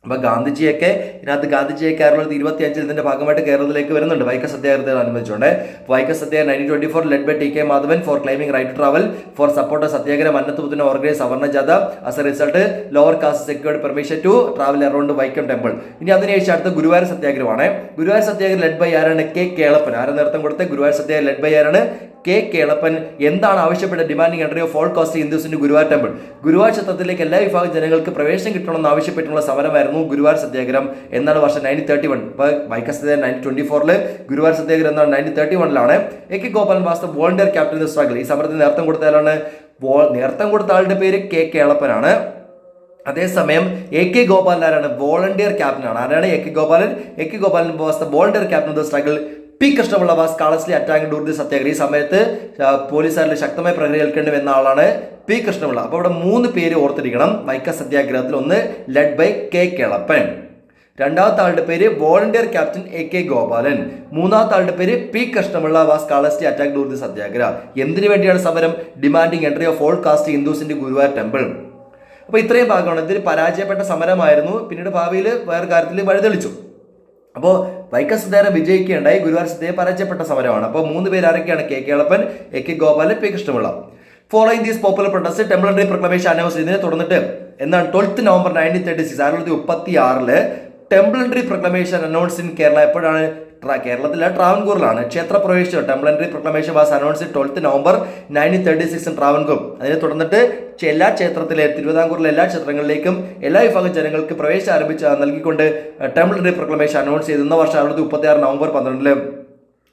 അപ്പൊ ഗാന്ധിജിയൊക്കെ 1925 ഇതിന്റെ ഭാഗമായിട്ട് കേരളത്തിലേക്ക് വരുന്നുണ്ട് Vaikom സത്യാഗ്രഹത്തെ അനുബന്ധിച്ചുകൊണ്ട്. Vaikom Satyagraha 1924 led by T K Madhavan for claiming right to travel for support Satyagraha മന്നത്തുപുത്തിന് organise Savarna Jatha. As a result lower caste secured permission to travel around Vaikom temple. ഇനി അതിനുശേഷം അടുത്ത ഗുരുവായൂർ സത്യാഗ്രഹമാണ്. ഗുരുവായൂർ സത്യാഗ്രഹം ലെഡ് ബൈ ആരാണ്? കെ കേളപ്പൻ. ആരെ നേതൃത്വം കൊടുത്ത ഗുരുവായൂർ സത്യാഗ്രഹം ലെഡ് ബൈ ആരാണ്? കെ കേളപ്പൻ. എന്താണ് ആവശ്യപ്പെട്ട? Demanding entry of all caste Hindus in Guruvayur temple. Guruvayur ക്ഷേത്രത്തിലേക്ക് എല്ലാ വിഭാഗം ജനങ്ങൾക്ക് പ്രവേശനം കിട്ടണമെന്ന് ആവശ്യപ്പെട്ടുള്ള സമരമായിരുന്നു ഗുരുവായൂർ സത്യാഗ്രഹം. എന്നാണ് വർഷം 1931. ഇപ്പൊ വൈക്കം സത്യാഗ്രഹം 1924, ഗുരുവായൂർ സത്യാഗ്രഹം എന്നാണ് 1931. A K Gopalan was the volunteer captain in the struggle. ഈ സമരത്തിന് നേതൃത്വം കൊടുത്ത ആളാണ്? നേതൃത്വം കൊടുത്ത ആളുടെ പേര് കെ കേളപ്പനാണ്. അതേസമയം എ കെ ഗോപാലൻ ആരാണ്? വോളണ്ടിയർ ക്യാപ്റ്റൻ ആണ്. ആരാണ്? A K Gopalan. A K Gopalan was the volunteer captain of the struggle. P Krishnapillai was callously attack during the satyagraha. ഈ സമയത്ത് പോലീസുകാരിൽ ശക്തമായി പ്രഹരം ഏൽക്കേണ്ടി വന്ന ആളാണ് പി കൃഷ്ണപിള്ള. അപ്പോൾ ഇവിടെ 3 പേര് ഓർത്തിരിക്കണം വൈക്കം സത്യാഗ്രഹത്തിൽ. ഒന്ന് ലെഡ് ബൈ കെ കേളപ്പൻ, രണ്ടാമത്തെ ആളുടെ പേര് വോളണ്ടിയർ ക്യാപ്റ്റൻ AK ഗോപാലൻ. മൂന്നാമത്തെ ആളുടെ പേര് P Krishnapillai was callously attack during the satyagraha. എന്തിനു വേണ്ടിയാണ് സമരം? Demanding entry of all caste Hindus in the Guruvayur temple. അപ്പോൾ ഇത്രയും ഭാഗമാണ്. ഇതിൽ പരാജയപ്പെട്ട സമരമായിരുന്നു. പിന്നീട് ഭാവിയിൽ വേറെ കാര്യത്തിൽ വഴിതെളിച്ചു. അപ്പോൾ വൈക്കം സത്യാഗ്രഹം വിജയിക്കുകയുണ്ടായി, ഗുരുവായൂർ സത്യാഗ്രഹം പരാജയപ്പെട്ട സമരമാണ്. അപ്പോൾ 3 പേര് ആരൊക്കെയാണ്? KK Kelappan, AK Gopalan, P Krishnapillai. Following these popular protest temple entry proclamation announce ചെയ്തതിനെ തുടർന്നിട്ട് എന്താണ് 12 November 1936 1936 temple entry proclamation announce in Kerala. എപ്പോഴാണ്? കേരളത്തിലെ ട്രാവൻകൂറിലാണ് ക്ഷേത്രപ്രവേശിച്ചത്. Temple entry proclamation was announce 12 November 1936 Travancore. അതിനെ തുടർന്നിട്ട് എല്ലാ ക്ഷേത്രത്തിലെ തിരുവിതാംകൂറിലെ എല്ലാ ക്ഷേത്രങ്ങളിലേക്കും എല്ലാ വിഭാഗം ജനങ്ങൾക്ക് പ്രവേശനം നൽകിക്കൊണ്ട് ടെമ്പിൾ എൻട്രി പ്രൊക്ലമേഷൻ അനൗൺസ് ചെയ്തിരുന്ന വർഷം 1936 നവംബർ 12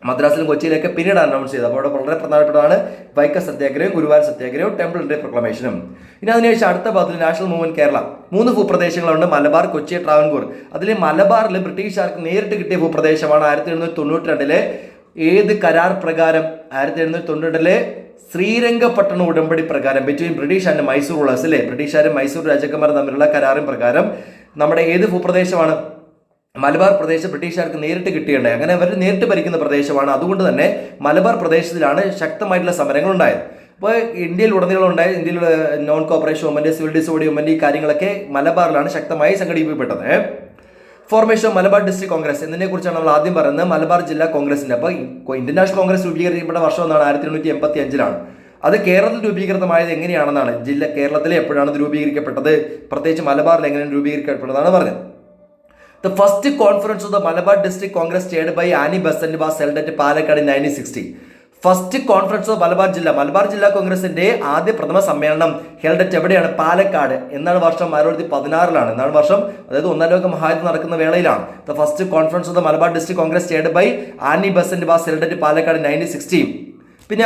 മദ്രാസിലും കൊച്ചിയിലൊക്കെ പിന്നീട് അനൗൺസ് ചെയ്തത്. അപ്പോൾ വളരെ പ്രധാനപ്പെട്ടതാണ് വൈക്കം സത്യാഗ്രഹവും ഗുരുവായൂർ സത്യാഗ്രഹവും ടെമ്പിൾ എൻട്രി പ്രൊക്ലമേഷനും. ഇനി അതിനുശേഷം അടുത്ത ഭാഗത്തിൽ നാഷണൽ മൂവ്മെന്റ് കേരള. 3 ഭൂപ്രദേശങ്ങളുണ്ട്: മലബാർ, കൊച്ചി, ട്രാവൻകൂർ. അതിൽ മലബാറിൽ ബ്രിട്ടീഷുകാർക്ക് നേരിട്ട് കിട്ടിയ ഭൂപ്രദേശമാണ് 1792 ഏത് കരാർ പ്രകാരം? 1792 ശ്രീരംഗപട്ടണ ഉടമ്പടി പ്രകാരം between British and Mysore rulers അല്ലേ, ബ്രിട്ടീഷുകാരും മൈസൂർ രാജാക്കന്മാരും തമ്മിലുള്ള കരാറിൻ പ്രകാരം നമ്മുടെ ഏത് ഭൂപ്രദേശമാണ്? മലബാർ പ്രദേശം ബ്രിട്ടീഷുകാർക്ക് നേരിട്ട് കിട്ടിയുണ്ടായി. അങ്ങനെ അവർ നേരിട്ട് ഭരിക്കുന്ന പ്രദേശമാണ്. അതുകൊണ്ട് തന്നെ മലബാർ പ്രദേശത്തിലാണ് ശക്തമായിട്ടുള്ള സമരങ്ങൾ ഉണ്ടായത്. അപ്പോൾ ഇന്ത്യയിൽ ഉടനീളം ഉണ്ടായ ഇന്ത്യയിലുള്ള non cooperation movement, civil disorder movement, ഈ കാര്യങ്ങളൊക്കെ മലബാറിലാണ് ശക്തമായി സംഘടിപ്പിക്കപ്പെട്ടത്. Formation of Malabar district Congress എന്നതിനെ കുറിച്ചാണ് നമ്മൾ ആദ്യം പറയുന്നത്. മലബാർ ജില്ലാ കോൺഗ്രസിന്റെ അപ്പോൾ ഇന്ത്യൻ നാഷണൽ കോൺഗ്രസ് രൂപീകരിക്കപ്പെട്ട വർഷം എന്നാണ് 1885. അത് കേരളത്തിൽ രൂപീകൃതമായത് എങ്ങനെയാണെന്നാണ്, കേരളത്തിലെ എപ്പോഴാണ് ഇത് രൂപീകരിക്കപ്പെട്ടത്, പ്രത്യേകിച്ച് മലബാറിൽ എങ്ങനെയാണ് രൂപീകരിക്കപ്പെട്ടതാണ് പറഞ്ഞത്. The first conference of the Malabar District Congress chaired by Annie Besant was held at Palakkad in 1960. First conference of Malabar ജില്ലാ കോൺഗ്രസിന്റെ ആദ്യ പ്രഥമ സമ്മേളനം ഹെൽഡ് അറ്റ് എവിടെയാണ്? പാലക്കാട്. എന്നാണ് വർഷം? 1916. എന്നാണ് വർഷം? അതായത് 1ാം ലോക മഹായുദ്ധം നടക്കുന്ന വേളയിലാണ്. The first conference of the Malabar district Congress chaired by Annie Besant was held at Palakkad 1960. പിന്നെ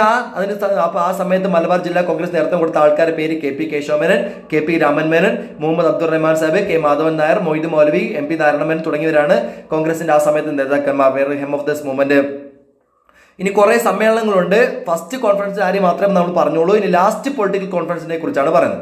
ആ സമയത്ത് മലബാർ ജില്ലാ കോൺഗ്രസ് നേതൃത്വം കൊടുത്ത ആൾക്കാരുടെ പേര് KP Kesava Menon, KP Raman Menon, Muhammad Abdul Rahman Sahib, K Madhavan Nair, Moidu മൗലവി, MP നാരായണമേനൻ തുടങ്ങിയവരാണ് കോൺഗ്രസിന്റെ ആ സമയത്ത് നേതാക്കന്മാർ. Helm of this movement. ഇനി കുറെ സമ്മേളനങ്ങളുണ്ട്. ഫസ്റ്റ് കോൺഫറൻസ് ആര് മാത്രമേ നമ്മൾ പറഞ്ഞോളൂ. ഇനി ലാസ്റ്റ് പൊളിറ്റിക്കൽ കോൺഫറൻസിനെ കുറിച്ചാണ് പറയുന്നത്.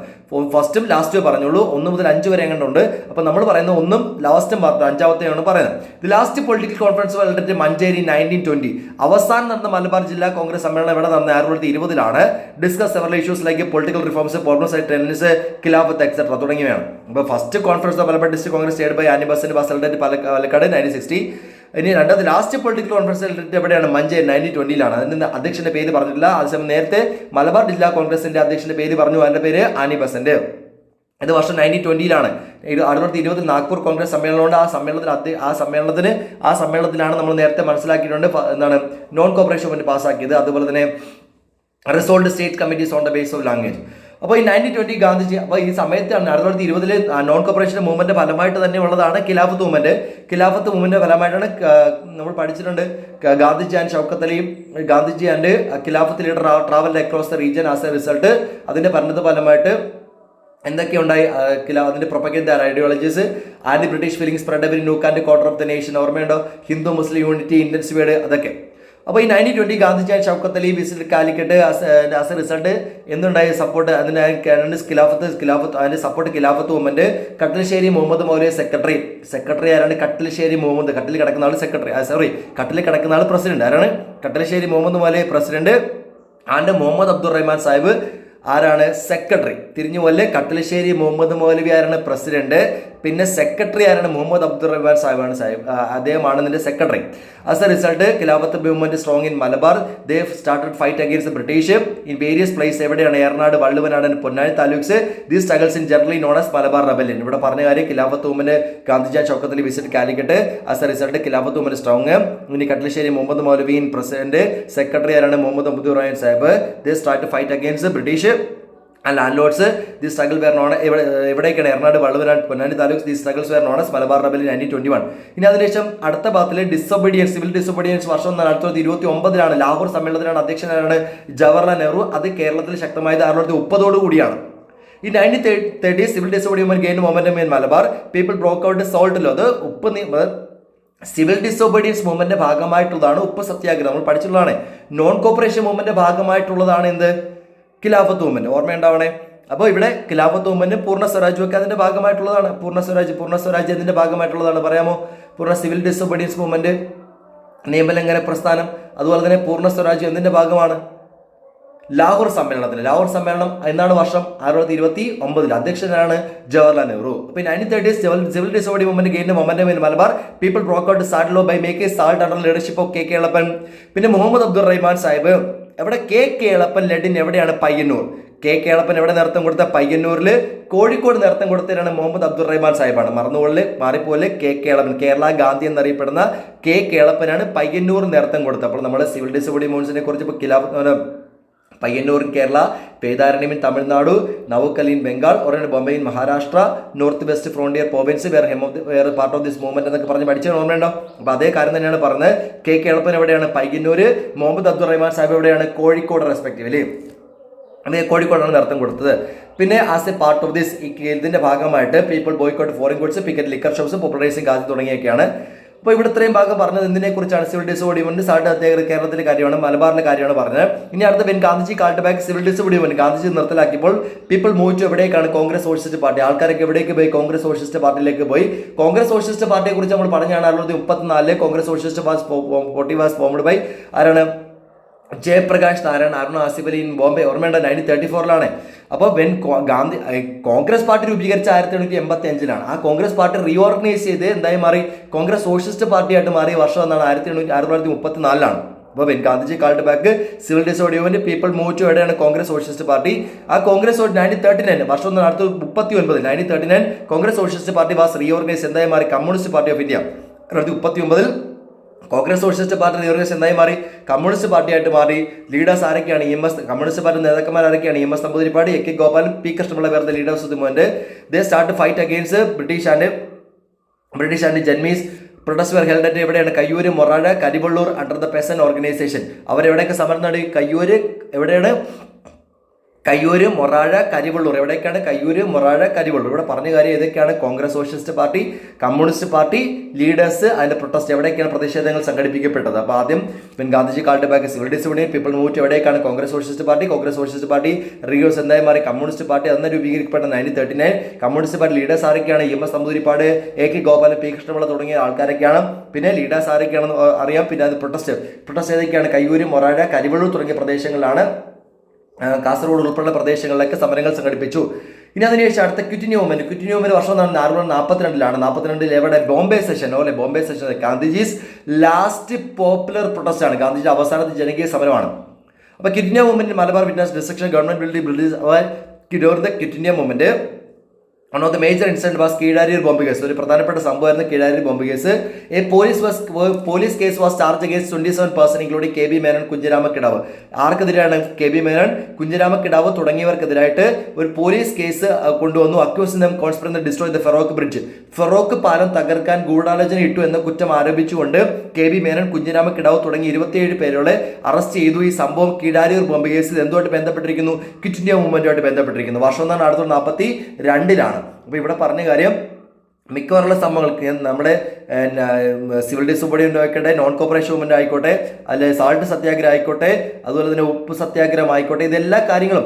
ഫസ്റ്റും ലാസ്റ്റും പറഞ്ഞോളൂ. 1 മുതൽ 5 വരെ എങ്ങനെയുണ്ട്. അപ്പോൾ നമ്മൾ പറയുന്നത് 1ഉം ലാസ്റ്റും 5ാമത്തെയാണ് പറയുന്നത്. ഇത് ലാസ്റ്റ് പൊളിറ്റിക്കൽ കോൺഫറൻസ് വളരെ മഞ്ചേരി 1920. അവസാനം നടന്ന മലബാർ ജില്ലാ കോൺഗ്രസ് സമ്മേളനം ഇവിടെ നടന്ന 1920 discuss several issues like political reforms, problems ആയിട്ട് ടെൻഡൻസ്, ഖിലാഫത്ത് എക്സെട്ര തുടങ്ങിയവയാണ്. അപ്പോൾ first conference of Malabar district Congress chaired by Annie Besant was held at Palakkad 1960. ഇനി രണ്ടാമത് ലാസ്റ്റ് പൊളിറ്റിക്കൽ കോൺഫറൻസ് എവിടെയാണ്? മഞ്ചേരി 1920. അതിന്റെ അധ്യക്ഷന്റെ പേര് പറഞ്ഞിട്ടില്ല. അതേസമയം നേരത്തെ മലബാർ ജില്ലാ കോൺഗ്രസിന്റെ അധ്യക്ഷന്റെ പേര് പറഞ്ഞു. അതിന്റെ പേര് ആനി ബെസന്റ്. ഇത് വർഷം 1920. 1920 നാഗ്പൂർ കോൺഗ്രസ് സമ്മേളനമുണ്ട്. ആ സമ്മേളനത്തിലാണ് നമ്മൾ നേരത്തെ മനസ്സിലാക്കിയിട്ടുണ്ട് എന്താണ് നോൺ കോപ്പറേഷൻ മൂവ്മെന്റ് പാസ്സാക്കിയത്. അതുപോലെ തന്നെ resolved state committees on the base of language. അപ്പോൾ ഈ 1920 ഗാന്ധിജി, അപ്പോൾ ഈ സമയത്താണ് 1920 നോൺ കോപ്പറേഷൻ മൂവ്മെന്റ് ഫലമായിട്ട് തന്നെ ഉള്ളതാണ് ഖിലാഫത്ത് മൂവ്മെന്റ്. ഖിലാഫത്ത് മൂവ്മെന്റ് ഫലമായിട്ടാണ് നമ്മൾ പഠിച്ചിട്ടുണ്ട് ഗാന്ധിജി ആൻഡ് ഷൗക്കത്ത് അലിയും Gandhiji and Khilafat leader travel across the region. As a result അതിന്റെ പരിണത ഫലമായിട്ട് എന്തൊക്കെയുണ്ടായി? അതിന്റെ propaganda ideologies, anti British feeling spread every nook and quarter of the nation. ഓർമ്മയുണ്ടോ? ഹിന്ദു മുസ്ലിം യൂണിറ്റി ഇന്റൻസിഫൈഡ്, അതൊക്കെ. അപ്പോൾ ഈ 1920 Gandhiji and Shaukat Ali visit Calicut. As a result എന്തുണ്ടായി? സപ്പോർട്ട് അതിന് ഖിലാഫത്ത് അതിന്റെ support Khilafat movement. Kattilassery Muhammad Maulavi secretary ആരാണ്? കട്ടിലശ്ശേരി മുഹമ്മദ്. കട്ടിൽ കിടക്കുന്ന ആൾ സെക്രട്ടറി, കട്ടിൽ കിടക്കുന്ന ആൾ പ്രസിഡന്റ്. ആരാണ്? കട്ടിലശ്ശേരി മുഹമ്മദ് മൗലവി പ്രസിഡന്റ് ആൻഡ് മുഹമ്മദ് അബ്ദുൾ റഹ്മാൻ സാഹിബ് ആരാണ്? സെക്രട്ടറി. തിരിഞ്ഞു പോലെ കട്ടിലശ്ശേരി മുഹമ്മദ് മൗലവി ആരാണ്? പ്രസിഡന്റ്. പിന്നെ സെക്രട്ടറി ആരാണ്? മുഹമ്മദ് അബ്ദുൾ റഹ്മാൻ സാഹിബാണ്. അദ്ദേഹമാണ് ഇതിന്റെ secretary. As a result Khilafat movement strong in Malabar. They started fight against British in various place. എവിടെയാണ്? Eranad, Valluvanad, Ponnani taluks. These struggles in generally known as Malabar rebellion. ഇവിടെ പറഞ്ഞ കാര്യം Khilafat movement Gandhiji Shaukat Ali visit Calicut. As a result Khilafat movement strong. ഇനി കട്ടിലശ്ശേരി മുഹമ്മദ് മൗലവി പ്രസിഡന്റ്. സെക്രട്ടറി ആരാണ്? Muhammad Abdul Rahman Sahib. They start fight against British and landlords. These struggles were known എവിടേക്കാണ്? Eranad, Valluvanad, Ponnani taluks. These struggles were known as Malabar rebellion 1921. ഇനി അതിനുശേഷം അടുത്ത ഭാഗത്തിലെ disobedience, civil disobedience വർഷം 1929 ലാഹോർ സമ്മേളനത്തിലാണ് അധ്യക്ഷനാണ് ജവഹർലാൽ നെഹ്റു. അത് കേരളത്തിൽ ശക്തമായത് 1930 കൂടിയാണ്. ഈ 1930 civil disobedience gain momentum in Malabar. People broke out salt law. അത് സിവിൽ ഡിസൊബീഡിയൻസ് മൂവ്മെന്റിന്റെ ഭാഗമായിട്ടുള്ളതാണ് ഉപ്പ് സത്യാഗ്രഹം. നമ്മൾ പഠിച്ചിട്ടുള്ളതാണ്. നോൺ കോപ്പറേഷൻ മൂവ്മെന്റിന്റെ ഭാഗമായിട്ടുള്ളതാണ് എന്ത്? ഖിലാഫത്ത് മൂവ്മെന്റ്. ഓർമ്മയുണ്ടാവണേ. അപ്പോൾ ഇവിടെ ഖിലാഫത്ത് മൂവ്മെന്റ് പൂർണ്ണ സ്വരാജ് ഒക്കെ അതിന്റെ ഭാഗമായിട്ടുള്ളതാണ്. പൂർണ്ണ സ്വരാജ് അതിന്റെ ഭാഗമായിട്ടുള്ളതാണ്. പറയാമോ? പൂർണ്ണ സിവിൽ ഡിസൊബീഡിയൻസ് മൂവ്മെന്റ്, നിയമലംഘന പ്രസ്ഥാനം, അതുപോലെ തന്നെ പൂർണ്ണ സ്വരാജ് എന്തിന്റെ ഭാഗമാണ്? ലാഹോർ സമ്മേളനം എന്നാണ് വർഷം 1929 അധ്യക്ഷനാണ് ജവഹർലാൽ നെഹ്റു. അപ്പോൾ 1930s civil disorder movement gain momentum in Malabar. People broke out salt law by making salt under leadership of K Kelappan. പിന്നെ മുഹമ്മദ് അബ്ദുൾ റഹ്മാൻ സാഹിബ് എവിടെ എളപ്പൻ ലെഡിൻ എവിടെയാണ്? പയ്യന്നൂർ. എളപ്പൻ എവിടെ നേതൃത്വം കൊടുത്ത? പയ്യന്നൂരിൽ. കോഴിക്കോട് നേതൃത്വം കൊടുത്തവരാണ് മുഹമ്മദ് അബ്ദുൾ റഹ്മാൻ സാഹിബാണ്. മാറിപ്പോലെ എളപ്പൻ, കേരള ഗാന്ധി എന്നറിയപ്പെടുന്ന എളപ്പനാണ് പയ്യന്നൂർ നേതൃത്വം കൊടുത്തത്. അപ്പോൾ നമ്മുടെ സിവിൽ ഡിസോർഡർ മൂവ്മെന്റ്സിനെ കുറിച്ച് ഇപ്പോൾ Payyanur in Kerala, Pedaranam in Tamil Nadu, Navakkal in Bengal, or in Bombay in Maharashtra, Northwest Frontier Province, where part of this movement and the Parliament of Bade Karana Parana, K. Kelpan and Paiginure, Mohammed Abdul Rahman Sabi and Kodikod respectively. And they Kodikod and Arthan. Pine as a part of this, people boycott foreign goods, picket liquor shops, popularizing Gazi. അപ്പോൾ ഇവിടെ ഇത്രയും ഭാഗം പറഞ്ഞത് എന്തിനെക്കുറിച്ചാണ്? Civil disorder salt കേരളത്തിലെ കാര്യമാണ്, മലബാറിലെ കാര്യമാണ് പറഞ്ഞത്. ഇനി അടുത്ത when Gandhiji called back civil disorder Gandhiji നിർത്തലാക്കിയപ്പോൾ പീപ്പിൾ മൂവ് ടു എവിടേക്കാണ്? Congress socialist party. ആൾക്കാരൊക്കെ എവിടേക്ക് പോയി? കോൺഗ്രസ് സോഷ്യലിസ്റ്റ് പാർട്ടിയിലേക്ക് പോയി. കോൺഗ്രസ് സോഷ്യലിസ്റ്റ് പാർട്ടിയെ കുറിച്ച് നമ്മൾ പറഞ്ഞാണ് 1934 Congress socialist party was formed by ആരാണ്? ജയപ്രകാശ് നാരായൺ, അരുൺ ആസിഫ് അലി ഇൻ ബോംബെ. ഓർമ്മയുണ്ട് 1934 അപ്പോൾ വെൻ ഗാന്ധി കോൺഗ്രസ് പാർട്ടി രൂപീകരിച്ച 1885 ആ കോൺഗ്രസ് പാർട്ടി റീഓർഗനൈസ് ചെയ്ത് എന്തായി മാറി? കോൺഗ്രസ് സോഷ്യലിസ്റ്റ് പാർട്ടിയായിട്ട് മാറിയ വർഷം എന്നാണ് 1934. അപ്പോൾ when Gandhiji called back civil disorder people move to എവിടെയാണ്? Congress socialist party. ആ കോൺഗ്രസ് 1939 വർഷം 1939 1939 Congress socialist party was reorganise എന്തായി മാറി? Communist party of India. 1939 Congress socialist party reorganise എന്തായി മാറി? കമ്മ്യൂണിസ്റ്റ് പാർട്ടിയായിട്ട് മാറി. ലീഡേഴ്സ് ആരൊക്കെയാണ്? കമ്മ്യൂണിസ്റ്റ് പാർട്ടി നേതാക്കന്മാർ ആരൊക്കെയാണ്? EMS Namboodiripad, AK Gopalan, P Krishna Pillai were the leaders of the movement. They start fight against British and janmis. Protest were held at എവിടെയാണ്? Kayyur, Morazha, Karivellur under the peasant organisation. അവരെവിടെയൊക്കെ സമരം നടത്തി? കയ്യൂര് എവിടെയാണ്? കയ്യൂര്, മൊറാഴ, കരിവള്ളൂർ. എവിടേക്കാണ്? കയ്യൂര്, മൊറാഴ, കരിവള്ളൂർ. ഇവിടെ പറഞ്ഞ കാര്യം ഏതൊക്കെയാണ്? Congress socialist Party, communist party, leaders, അതിന്റെ പ്രൊട്ടസ്റ്റ് എവിടേക്കാണ് പ്രതിഷേധങ്ങൾ സംഘടിപ്പിക്കപ്പെട്ടത്? അപ്പോൾ ആദ്യം Gandhiji called back civil disorder people move to എവിടേക്കാണ്? കോൺഗ്രസ് സോഷ്യലിസ്റ്റ് പാർട്ടി റീഗോസ് എന്തായി മാറി? കമ്മ്യൂണിസ്റ്റ് പാർട്ടി അന്ന് രൂപീകരിക്കപ്പെട്ട 1939. കമ്മ്യൂണിസ്റ്റ് പാർട്ടി ലീഡേഴ്സ് ആരൊക്കെയാണ്? EMS Namboodiripad, AK Gopalan, P Krishna Pillai തുടങ്ങിയ ആൾക്കാരൊക്കെയാണ്. പിന്നെ ലീഡേഴ്സ് ആരൊക്കെയാണെന്ന് അറിയാം. പിന്നെ അത് പ്രൊട്ടസ്റ്റ് ഏതൊക്കെയാണ്? കയ്യൂര്, മൊറാഴ, കരിവള്ളൂർ തുടങ്ങിയ പ്രദേശങ്ങളിലാണ്. കാസർഗോഡ് ഉൾപ്പെടെ പ്രദേശങ്ങളിലൊക്കെ സമരങ്ങൾ സംഘടിപ്പിച്ചു. ഇനി അതിനുശേഷം അടുത്ത ക്വിറ്റ് ഇന്ത്യ മൂവ്മെന്റ് വർഷം 1942 എവിടെ? Bombay session Gandhiji's last popular protest ആണ്. ഗാന്ധിജി അവസാനത്തെ ജനകീയ സമരമാണ്. അപ്പോൾ quit India movement Malabar witness destruction government quit India movement. One of the major incident was Kedarir bomb case. ഒരു പ്രധാനപ്പെട്ട സംഭവമായിരുന്നു Kedarir bomb case. A police case was charged against 27 persons including KB Menon, കുഞ്ചരാമ കിടാവ്. ആർക്കെതിരെയാണ്? KB Menon, കുഞ്ചരാമ കിടാവ് തുടങ്ങിയവർക്കെതിരായിട്ട് ഒരു police case കൊണ്ടുവന്നു. Accusing them conspiring to destroy the Feroke bridge. Feroke പാലം തകർക്കാൻ ഗൂഢാലോചന ഇട്ടു എന്ന കുറ്റം ആരോപിച്ചുകൊണ്ട് KB Menon, കുഞ്ചരാമ കിടാവ് തുടങ്ങി 27 പേരോടെ അറസ്റ്റ് ചെയ്തു. ഈ സംഭവം Kedarir bomb കേസിൽ എന്തുമായിട്ട് ബന്ധപ്പെട്ടിരിക്കുന്നു? ക്വിറ്റ് ഇന്ത്യ മൂവ്മെന്റുമായിട്ട് ബന്ധപ്പെട്ടിരിക്കുന്നു. വർഷം 1942. അപ്പോൾ ഇവിടെ പറഞ്ഞ കാര്യം മിക്കവാറുള്ള സംഭവങ്ങൾക്ക് നമ്മുടെ സിവിൽ ഡിസോർഡർ ആയിക്കോട്ടെ, നോൺ കോപ്പറേഷൻ മൂവ്മെന്റ് ആയിക്കോട്ടെ, അല്ലെ സാൾട്ട് സത്യാഗ്രഹം ആയിക്കോട്ടെ, അതുപോലെ തന്നെ ഉപ്പ് സത്യാഗ്രഹം ആയിക്കോട്ടെ, ഇതെല്ലാ കാര്യങ്ങളും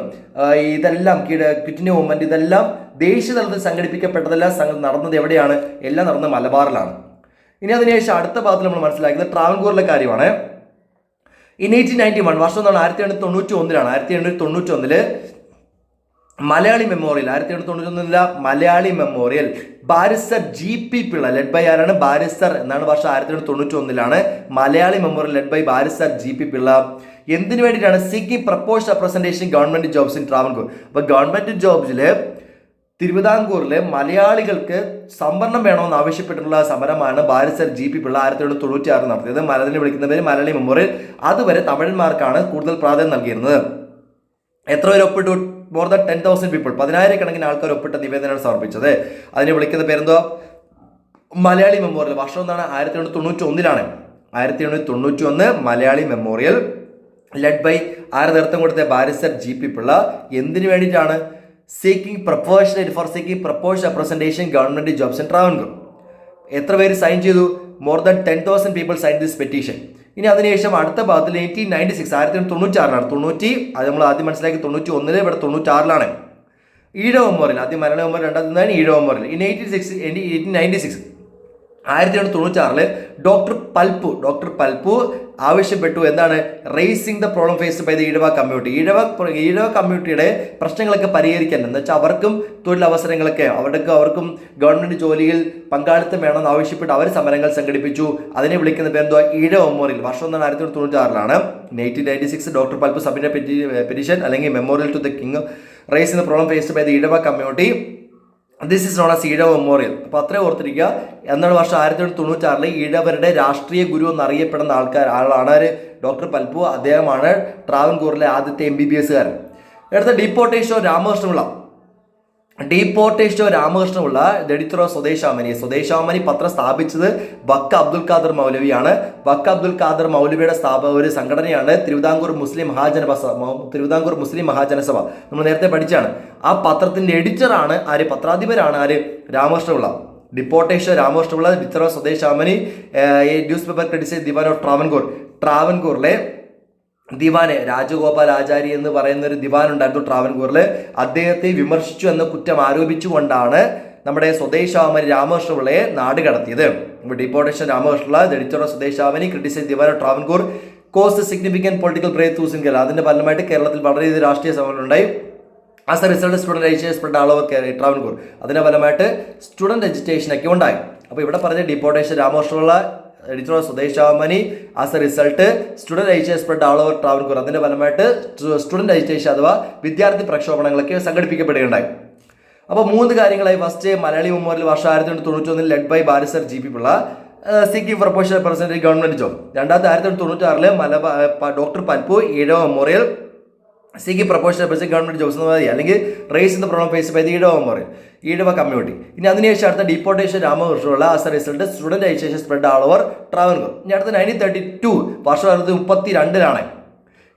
ഇതെല്ലാം ക്വിറ്റ് ഇന്ത്യ മൂവ്മെന്റ് ഇതെല്ലാം ദേശീയ തലത്തിൽ സംഘടിപ്പിക്കപ്പെട്ടതെല്ലാം നടന്നത് എവിടെയാണ്? എല്ലാം നടന്നത് മലബാറിലാണ്. ഇനി അതിനുശേഷം അടുത്ത ഭാഗത്തിൽ നമ്മൾ മനസ്സിലാക്കുന്നത് ട്രാവൻകൂറിലെ കാര്യമാണ്. ഇൻ 1891 വർഷം 1891 1891 Malayali memorial 1891 Malayali memorial barrister GP Pillai led by ആരാണ്? ബാരിസ്റ്റർ എന്നാണ് വർഷം 1891 Malayali memorial led by barrister GP Pillai. എന്തിനു വേണ്ടിയിട്ടാണ്? Seeking proposed representation government jobs in Travancore. അപ്പോൾ ഗവൺമെന്റ് ജോബ്സില് തിരുവിതാംകൂറിലെ മലയാളികൾക്ക് സംവരണം വേണമെന്ന് ആവശ്യപ്പെട്ടിട്ടുള്ള സമരമാണ് ബാരിസ്റ്റർ GP പിള്ള 1896 നടത്തിയത്. മലയാളി വിളിക്കുന്ന പേര് മലയാളി മെമ്മോറിയൽ. അതുവരെ തമിഴന്മാർക്കാണ് കൂടുതൽ പ്രാധാന്യം നൽകിയിരുന്നത്. എത്ര പേര് ഒപ്പിട്ടു? മോർ ദാൻ 10,000 പീപ്പിൾ, 10,000 ആൾക്കാർ ഒപ്പിട്ട നിവേദനമാണ് സമർപ്പിച്ചത്. അതിനെ വിളിക്കുന്ന പേരെന്തോ? മലയാളി മെമ്മോറിയൽ. വർഷം എന്താണ്? 1891 1891 മലയാളി മെമ്മോറിയൽ ലെഡ് ബൈ ആരെ നേതൃത്വം കൊടുത്ത? Barrister GP Pillai. എന്തിനു വേണ്ടിയിട്ടാണ്? Seeking proposed representation government jobs in Travancore. എത്ര പേര് സൈൻ ചെയ്തു? More than 10,000 people sign this petition. ഇനി അതിനുശേഷം അടുത്ത ഭാഗത്തിൽ 1896 1896 അത് നമ്മൾ ആദ്യം മനസ്സിലാക്കി. 91 ഇവിടെ 96 ഈഴവ മെമ്മോറിയൽ, ആദ്യം മലയാള മെമ്മോറിയൽ, രണ്ടാമതാണ് Ezhava memorial. In 1896 1996 doctor Palpu ആവശ്യപ്പെട്ടു എന്താണ്, raising the problem faced by the Ezhava community. Ezhava കമ്മ്യൂണിറ്റിയുടെ പ്രശ്നങ്ങളൊക്കെ പരിഹരിക്കാൻ, എന്ന് വെച്ചാൽ അവർക്കും തൊഴിലവസരങ്ങളൊക്കെ അവർക്കും ഗവൺമെന്റ് ജോലിയിൽ പങ്കാളിത്തം വേണമെന്ന് ആവശ്യപ്പെട്ട് അവർ സമരങ്ങൾ സംഘടിപ്പിച്ചു. അതിനെ വിളിക്കുന്ന പേരെന്തോ ഈഴവ മെമ്മോറിയൽ. വർഷം എന്നാണ് 1996. 1896 ഡോക്ടർ പൽപു സബ്മിറ്റഡ് പെറ്റീഷൻ അല്ലെങ്കിൽ memorial to the king raising the problem faced by the Ezhava community. This is known as Ezhava memorial. അപ്പോൾ അത്രയും ഓർത്തിരിക്കുക. എന്നാണ് വർഷം 1996 ഈഴവരുടെ രാഷ്ട്രീയ ഗുരു എന്നറിയപ്പെടുന്ന ആളാണ് ഡോക്ടർ പൽപു. അദ്ദേഹമാണ് ട്രാവൻകൂറിലെ ആദ്യത്തെ MBBSകാരൻ. അടുത്ത ഡീപ്പോർട്ടേഷൻ രാമകൃഷ്ണപിള്ള ദളിത്ര സ്വദേശാമനി പത്രം സ്ഥാപിച്ചത് വക്ക അബ്ദുൽ ഖാദർ മൗലവിയാണ്. വക്ക അബ്ദുൽ ഖാദർ മൗലവിയുടെ ഒരു സംഘടനയാണ് തിരുവിതാംകൂർ മുസ്ലിം മഹാജനസഭ. നമ്മൾ നേരത്തെ പഠിച്ചാണ്. ആ പത്രത്തിന്റെ എഡിറ്ററാണ് പത്രാധിപരാണ് Ramakrishna Pillai. Deportation Ramakrishna Pillai, editor Swadeshabhimani, newspaper criticise Diwan of ട്രാവൻകൂറിലെ ദിവാനെ രാജഗോപാൽ ആചാരി എന്ന് പറയുന്ന ഒരു ദിവാൻ ഉണ്ടായിരുന്നു ട്രാവൻകൂറിൽ. അദ്ദേഹത്തെ വിമർശിച്ചു എന്ന കുറ്റം ആരോപിച്ചുകൊണ്ടാണ് നമ്മുടെ സ്വദേശാമനി രാമകൃഷ്ണപിള്ളയെ നാട് കടത്തിയത്. Deportation Ramakrishna Pillai, editor Swadeshabhimani, criticise Diwan of Travancore, caused significant political breakthroughs in Kerala. അതിന്റെ ഫലമായിട്ട് കേരളത്തിൽ വളരെയധികം രാഷ്ട്രീയ സമരം ഉണ്ടായി. As a result student agitation spread all over Travancore. അതിന്റെ ഫലമായിട്ട് സ്റ്റുഡന്റ് എജിറ്റേഷൻ ഒക്കെ ഉണ്ടായി. അപ്പോൾ ഇവിടെ പറഞ്ഞ deportation Ramakrishna Pillai, editor Swadeshabhimani, as a result student agitation spread all over Travancore. അതിന്റെ ഫലമായിട്ട് സ്റ്റുഡന്റ് എജിറ്റേഷൻ അഥവാ വിദ്യാർത്ഥി പ്രക്ഷോഭങ്ങളൊക്കെ സംഘടിപ്പിക്കപ്പെടുകയുണ്ടായി. അപ്പോൾ 3 കാര്യങ്ങളായി. ഫസ്റ്റ്, മലയാളി മെമ്മോറിയൽ വർഷം 1991 led by barrister GP Pillai, seeking proportional percentage government job. രണ്ടാമത്തെ 1996 doctor Palpu, Ezhava memorial, seeking proportional percentage government jobs എന്ന് മതി, അല്ലെങ്കിൽ raise in the problem faced by the Ezhava memorial, Ezhava community. ഇനി അതിനുശേഷം അടുത്ത deportation Ramakrishna Pillai, as a result student agitation spread all over Travancore. ഇനി അടുത്ത 1932 വർഷം 1932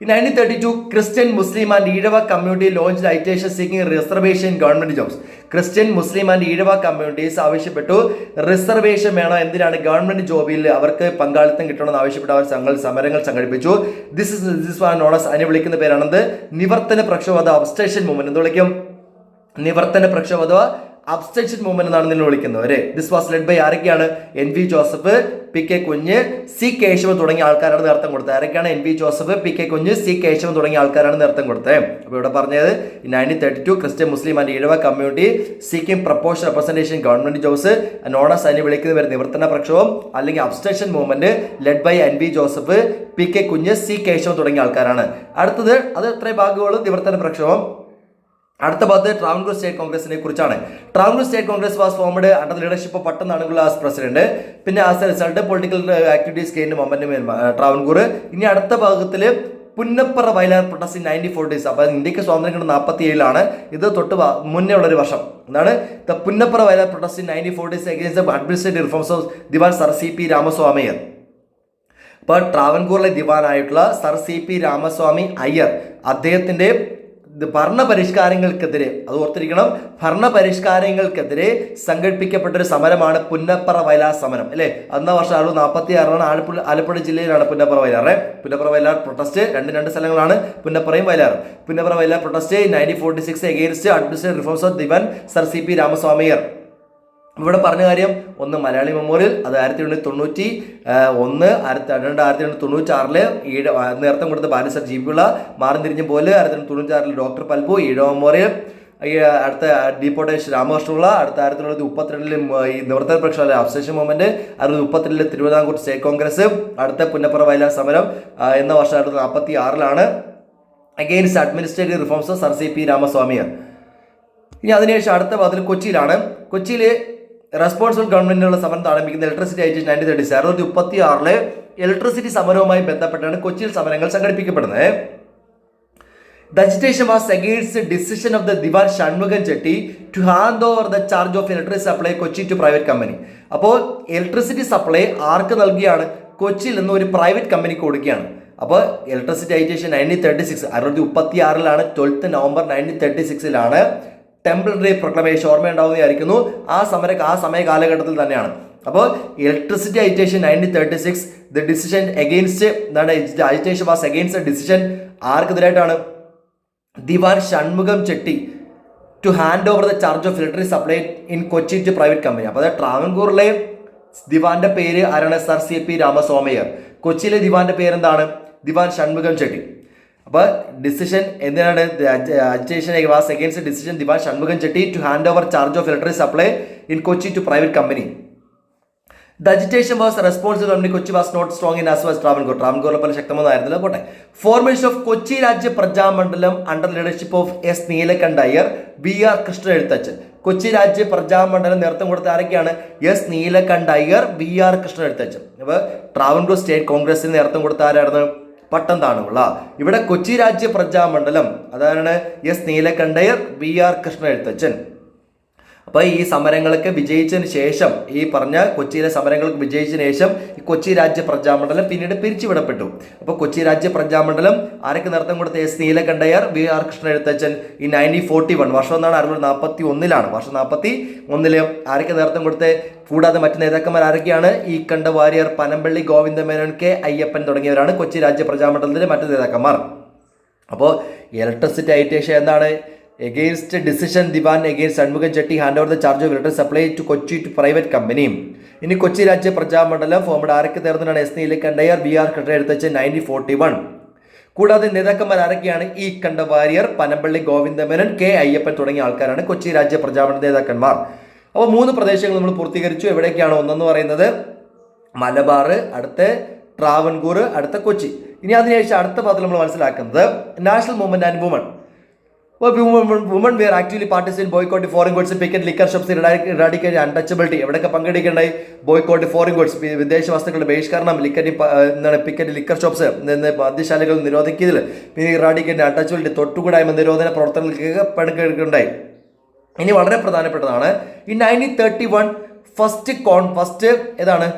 In 1932, Christian, Muslim and Eedava community launched agitation seeking reservation in government jobs. Christian, Muslim and Eedava communities ആവശ്യപ്പെട്ടു reservation വേണം, എന്തിനാണ് government ജോബിൽ അവർക്ക് പങ്കാളിത്തം കിട്ടണമെന്ന് ആവശ്യപ്പെട്ട് അവർ സമരങ്ങൾ സംഘടിപ്പിച്ചു. ദിസ് വാസ് നോൺ ആസ്, അതിനെ വിളിക്കുന്ന പേരാണെന്ത്, നിവർത്തന പ്രക്ഷോഭം അഥവാ അബ്സ്റ്റേഷൻ മൂവ്മെന്റ്. എന്ത് വിളിക്കും? നിവർത്തന പ്രക്ഷോഭം അഥവാ അബ്സ്റ്റേഷൻ മൂവ്മെന്റ് എന്നാണ് നിങ്ങൾ വിളിക്കുന്നത്. ദിസ് വാസ് ലെഡ് ബൈ ആരൊക്കെയാണ്? NV Joseph, PK Kunju, C Kesavan തുടങ്ങിയ ആൾക്കാരാണ് നേതൃത്വം കൊടുത്തത്. ആരൊക്കെയാണ്? NV Joseph, PK Kunju, C Kesavan തുടങ്ങിയ ആൾക്കാരാണ് നേതൃത്വം കൊടുത്തത്. അപ്പോൾ ഇവിടെ പറഞ്ഞത് 1932 Christian, Muslim and Ezhava community seeking proportional representation government jobs known as, അതിനെ വിളിക്കുന്ന പേര് നിവർത്തന പ്രക്ഷോഭം അല്ലെങ്കിൽ abstention movement led by NV Joseph, PK Kunju, C Kesavan തുടങ്ങിയ ആൾക്കാരാണ്. അടുത്തത് അത് ഇത്രയും ഭാഗങ്ങളും നിവർത്തന പ്രക്ഷോഭം. അടുത്ത ഭാഗത്ത് ട്രാവൻകൂർ സ്റ്റേറ്റ് കോൺഗ്രസിനെ കുറിച്ചാണ്. Travancore state Congress was formed under the leadership of Pattom Thanu Pillai as president. പിന്നെ as a result political activities gain momentum Travancore. ഇനി അടുത്ത ഭാഗത്തിൽ Punnapra Vayalar protest in 1940s. അപ്പോൾ ഇന്ത്യക്ക് സ്വാതന്ത്ര്യം കിട്ടുന്ന 47 ഇത് തൊട്ട് മുന്നേ ഉള്ളൊരു വർഷം. എന്താണ്? The Punnapra Vayalar protest in 1940s against the administrative reforms of Diwan Sir CP Ramaswami Iyer. ഇപ്പോൾ ട്രാവൻകൂറിലെ ദിവാനായിട്ടുള്ള സർ CP രാമസ്വാമി അയ്യർ അദ്ദേഹത്തിന്റെ ഭരണപരിഷ്കാരങ്ങൾക്കെതിരെ, അത് ഓർത്തിരിക്കണം, ഭരണപരിഷ്കാരങ്ങൾക്കെതിരെ സംഘടിപ്പിക്കപ്പെട്ട ഒരു സമരമാണ് പുന്നപ്പറ വയലാർ സമരം. അല്ലേ? അന്ന വർഷം 1946 ആലപ്പുഴ ജില്ലയിലാണ് പുന്നപ്പറ വയലാർ. പുന്നപ്പറ വയലാർ പ്രൊട്ടസ്റ്റ് രണ്ട് സ്ഥലങ്ങളാണ്, പുന്നപ്പറയും വയലാറും. Punnapra Vayalar protest 1946 against administrative reforms of Diwan Sir CP Ramaswami Iyer. ഇവിടെ പറഞ്ഞ കാര്യം, ഒന്ന് മലയാളി മെമ്മോറിയൽ, അത് 1991, 1996 നേതൃത്വം കൊടുത്ത ബാരിസ്റ്റർ GP പിള്ള, മാറി തിരിഞ്ഞ പോലെ 1996 ഡോക്ടർ പൽപു, ഈഴവ മെമ്മോറിയൽ, അടുത്ത ഡീപ്പോർട്ടേഷൻ രാമകൃഷ്ണപിള്ള, അടുത്ത 1932 ഈ നിവർത്തന പ്രക്ഷോഭം അബ്സ്റ്റേഷൻ മൂവ്മെന്റ്, 1932 തിരുവിതാംകൂർ സ്റ്റേറ്റ് കോൺഗ്രസ്, അടുത്ത പുന്നപ്പറ വയലാർ സമരം എന്ന വർഷം 1946 against administrative reforms sir CP രാമസ്വാമിയർ. ഇനി അതിനുശേഷം അടുത്ത ഭാഗത്തിൽ കൊച്ചിയിലാണ്. കൊച്ചിയിൽ റെസ്പോൺസിബിൾ ഗവൺമെന്റിനുള്ള സമരം ആരംഭിക്കുന്ന ഇലക്ട്രിസിറ്റി ആക്ട് 1936. 1936 ഇലക്ട്രിസിറ്റി സമരവുമായി ബന്ധപ്പെട്ടാണ് കൊച്ചിയിൽ സമരങ്ങൾ സംഘടിപ്പിക്കപ്പെടുന്നത്. The agitation was against the decision of the Diwan Shanmugam Chetty to hand over the charge of electricity supply Kochi to private company. അപ്പോൾ ഇലക്ട്രിസിറ്റി സപ്ലൈ ആർക്ക് നൽകിയാണ്? കൊച്ചിയിൽ നിന്ന് ഒരു പ്രൈവറ്റ് കമ്പനിക്ക് കൊടുക്കുകയാണ്. അപ്പോൾ electricity agitation 1936, 1936 12 November 1936 temporary proclamation, ഓർമ്മയുണ്ടാവുന്നതായിരിക്കുന്നു. ആ സമയ കാലഘട്ടത്തിൽ തന്നെയാണ്. അപ്പോൾ electricity agitation 1936, the decision against, എന്താണ്? അജിറ്റേഷൻ വാസ് എഗെയിൻസ്റ്റ് ഡിസിഷൻ ആർക്കെതിരായിട്ടാണ്? Diwan Shanmukham Chetty to hand over the charge of electric supply in Kochi to private company. അപ്പോൾ അതായത് ട്രാവൻകൂറിലെ ദിവാന്റെ പേര് ആരാണ്? Sir CP Ramaswami Iyer. കൊച്ചിയിലെ ദിവാന്റെ പേരെന്താണ്? ദിവാൻ ഷൺമുഖം ചെട്ടി. അപ്പോൾ ഡിസിഷൻ എന്തിനാണ്? Agitation was against decision Diwan Shanmukham Chetty to hand over charge of electric supply in Kochi to private company. The agitation was responsible only Kochi was not strong in as well as Travancore. Travancore പോലെ ശക്തമൊന്നായിരുന്നില്ല. പോട്ടെ. Formation of Kochi രാജ്യ Praja Mandalam under leadership of S. Neelakanta Iyer, VR. Krishnan Ezhuthachan. Kochi രാജ്യ പ്രജാമണ്ഡലം നേതൃത്വം കൊടുത്ത ആരൊക്കെയാണ്? S. Neelakanta Iyer, VR. Krishnan Ezhuthachan. അപ്പോൾ Travancore state കോൺഗ്രസിന് നേതൃത്വം കൊടുത്ത ആരായിരുന്നു? പട്ടം താണുള്ള. ഇവിടെ കൊച്ചി രാജ്യ പ്രജാമണ്ഡലം അതാണ് S. നീലകണ്ഠ അയ്യർ, VR. കൃഷ്ണൻ എഴുത്തച്ഛൻ. അപ്പോൾ ഈ സമരങ്ങൾക്ക് വിജയിച്ചതിന് ശേഷം, ഈ പറഞ്ഞ കൊച്ചിയിലെ സമരങ്ങൾക്ക് വിജയിച്ചതിന് ശേഷം ഈ കൊച്ചി രാജ്യ പ്രജാമണ്ഡലം പിന്നീട് പിരിച്ചുവിടപ്പെട്ടു. അപ്പോൾ കൊച്ചി രാജ്യ പ്രജാമണ്ഡലം ആരൊക്കെ നേതൃത്വം കൊടുത്ത? S. നീലകണ്ഠ അയ്യർ, VR. കൃഷ്ണൻ എഴുത്തച്ഛൻ. ഈ 1941 വർഷം എന്നാണ് 1941 വർഷം 1941 ആരൊക്കെ നേതൃത്വം കൊടുത്ത്? കൂടാതെ മറ്റ് നേതാക്കന്മാർ ആരൊക്കെയാണ്? ഈ കണ്ട വാര്യർ, പനമ്പള്ളി ഗോവിന്ദമേനോൻ, K. അയ്യപ്പൻ തുടങ്ങിയവരാണ് കൊച്ചി രാജ്യ പ്രജാമണ്ഡലത്തിലെ മറ്റ് നേതാക്കന്മാർ. അപ്പോൾ ഇലക്ട്രിസിറ്റി അജിറ്റേഷൻ എന്താണ്? Against decision Divan against Shanmugam Chetty hand over the charge of electric supply to Kochi to private company. ഇനി കൊച്ചി രാജ്യ പ്രജാമണ്ഡലം ഫോമിഡ് ആരൊക്കെ ചേർന്നിട്ടാണ്? S. നീലകണ്ഠ അയ്യർ, VR. കൃഷ്ണൻ എഴുത്തച്ഛൻ. 1941. കൂടാതെ നേതാക്കന്മാർ ആരൊക്കെയാണ്? ഈ കണ്ട വാര്യർ, പനമ്പള്ളി ഗോവിന്ദമേനോൻ, K. അയ്യപ്പൻ തുടങ്ങിയ ആൾക്കാരാണ് കൊച്ചി രാജ്യ പ്രജാമണ്ഡല നേതാക്കന്മാർ. അപ്പോൾ 3 പ്രദേശങ്ങൾ നമ്മൾ പൂർത്തീകരിച്ചു. എവിടേക്കാണ്? ഒന്നെന്ന് പറയുന്നത് മലബാർ, അടുത്ത ട്രാവൻകൂർ, അടുത്ത കൊച്ചി. ഇനി അതിനുശേഷം അടുത്ത പദത്തിൽ നമ്മൾ മനസ്സിലാക്കുന്നത് national movement and woman. Women were actively participating in boycotting foreign goods, picket liquor shops, eradicate untouchability. എവിടെയൊക്കെ പങ്കെടുക്കേണ്ടായി? ബോയ്ക്കോട്ട് ഫോറിൻ ഗുഡ്സ്, വിദേശ വസ്തുക്കളുടെ ബഹിഷ്കരണം, പിക്കറ്റ് ലിക്കർ ഷോപ്സ്, മദ്യശാലകൾ നിരോധിക്കുന്നതിൽ, പിന്നെ ഇറാഡിക്കേറ്റ് അൺടച്ചബിലിറ്റി, തൊട്ടുകൂടായ്മ നിരോധന പ്രവർത്തനങ്ങൾക്ക് പങ്കെടുക്കേണ്ടായി. ഇനി വളരെ പ്രധാനപ്പെട്ടതാണ് ഈ 1931 ഫസ്റ്റ് ഏതാണ്?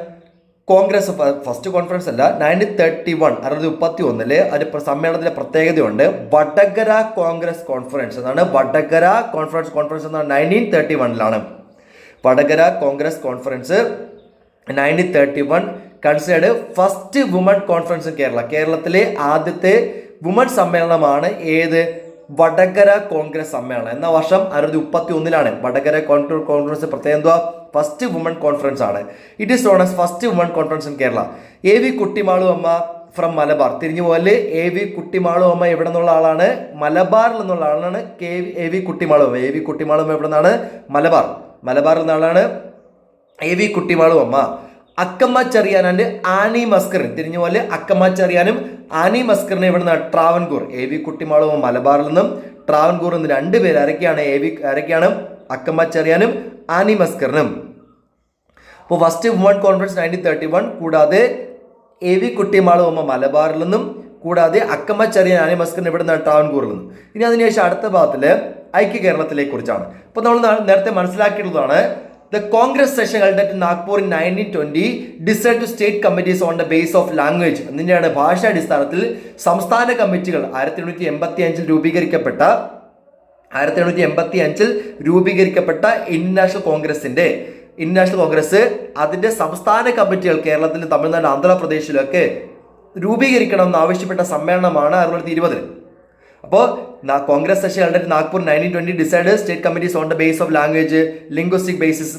കോൺഗ്രസ് ഫസ്റ്റ് കോൺഫറൻസ് അല്ല, 1931 1931 അതിന് സമ്മേളനത്തിന്റെ പ്രത്യേകതയുണ്ട്. വടകര കോൺഗ്രസ് കോൺഫറൻസ് എന്നാണ്. വടകര കോൺഫറൻസ് എന്നാണ് 1931 Vadakara Congress conference 1931 considered first woman conference in Kerala. കേരളത്തിലെ ആദ്യത്തെ വുമൺ സമ്മേളനമാണ് ഏത്? വടകര കോൺഗ്രസ് സമ്മേളനം. എന്ന വർഷം 1931 വടകര കോൺഗ്രസ് പ്രത്യേകം എന്തുവാ? ഫസ്റ്റ് വുമൺ കോൺഫറൻസ് ആണ്. It is known as first woman conference in Kerala. AV Kuttimalu അമ്മ ഫ്രം മലബാർ. തിരിഞ്ഞു പോലെ AV കുട്ടിമാളു അമ്മ എവിടെ നിന്നുള്ള ആളാണ്? മലബാറിൽ നിന്നുള്ള ആളാണ് AV കുട്ടിമാളു അമ്മ. AV കുട്ടിമാളു അമ്മ എവിടെ നിന്നാണ്? മലബാറിൽ നിന്ന ആളാണ് AV കുട്ടിമാളു അമ്മ. അക്കമ്മ ചെറിയാൻ ആൻഡ് ആനി മസ്കറിൻ. തിരിഞ്ഞു പോലെ അക്കമ്മ ചെറിയാനും ആനി മസ്കറിനെ എവിടെ നിന്നാണ്? ട്രാവൻകൂർ. AV കുട്ടിമാളു അമ്മ മലബാറിൽ നിന്നും ട്രാവൻകൂറിൽ നിന്ന് 2 പേര് ആരൊക്കെയാണ്? അക്കമ്മ ചെറിയാനും ആനി മസ്കറിനും. അപ്പോൾ ഫസ്റ്റ് വുമൺ കോൺഫറൻസ് 1931. കൂടാതെ AV കുട്ടിമാളു അമ്മ മലബാറിൽ നിന്നും, കൂടാതെ അക്കമ്മ ചെറിയാൻ ആനി മസ്കറിന് ഇവിടെ നിന്നാണ്? ട്രാവൻകൂറിൽ നിന്നും. ഇനി അതിനുശേഷം അടുത്ത ഭാഗത്തില് ഐക്യ കേരളത്തിലെ കുറിച്ചാണ്. അപ്പോൾ നമ്മൾ നേരത്തെ മനസ്സിലാക്കിയിട്ടുള്ളതാണ്. The Congress session held at Nagpur in 1920 decided to state committees on the basis of language. അതിൻ്റെയാണ് ഭാഷാടിസ്ഥാനത്തിൽ സംസ്ഥാന കമ്മിറ്റികൾ 1885 രൂപീകരിക്കപ്പെട്ട ഇന്ത്യൻ നാഷണൽ കോൺഗ്രസ് അതിൻ്റെ സംസ്ഥാന കമ്മിറ്റികൾ കേരളത്തിൽ, തമിഴ്നാട്, ആന്ധ്രാപ്രദേശിലൊക്കെ രൂപീകരിക്കണം എന്ന് ആവശ്യപ്പെട്ട സമ്മേളനമാണ് 1920. അപ്പോൾ Congress session held at Nagpur 1920 decide state committees on the base of language, linguistic basis.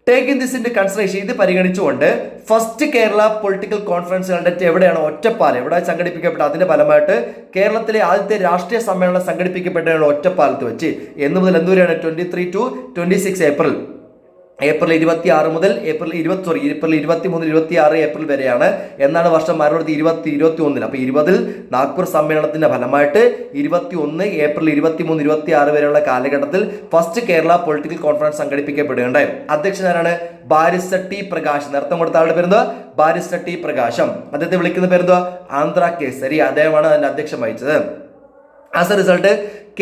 Taking this into consideration, ഇത് പരിഗണിച്ചുകൊണ്ട് first Kerala political conference held at എവിടെയാണ്? ഒറ്റപ്പാലം. എവിടെ സംഘടിപ്പിക്കപ്പെട്ട? അതിന്റെ ഫലമായിട്ട് കേരളത്തിലെ ആദ്യത്തെ രാഷ്ട്രീയ സമ്മേളനം സംഘടിപ്പിക്കപ്പെട്ടതാണ് ഒറ്റപ്പാലത്ത് വെച്ച്. എന്ന് മുതൽ എന്തുവരെയാണ്? 23 to 26 ഏപ്രിൽ 26 മുതൽ ഏപ്രിൽ 23, 26 ഏപ്രിൽ വരെയാണ്. എന്നാണ് വർഷം 2021. അപ്പോൾ 20 നാഗ്പൂർ സമ്മേളനത്തിന്റെ ഫലമായിട്ട് 21 ഏപ്രിൽ 23, 26 വരെയുള്ള കാലഘട്ടത്തിൽ ഫസ്റ്റ് കേരള പൊളിറ്റിക്കൽ കോൺഫറൻസ് സംഘടിപ്പിക്കപ്പെടുകയുണ്ടായി. അധ്യക്ഷനാരാണ്? Barrister T Prakash. നേരത്തെ കൊടുത്ത ആളുടെ പേരെന്താ? ബാരിസ്റ്റർ ടി പ്രകാശം. അദ്ദേഹത്തെ വിളിക്കുന്ന പേരെന്താ? ആന്ധ്ര കേസരി. അദ്ദേഹമാണ് അതിന്റെ അധ്യക്ഷം വഹിച്ചത്. As a result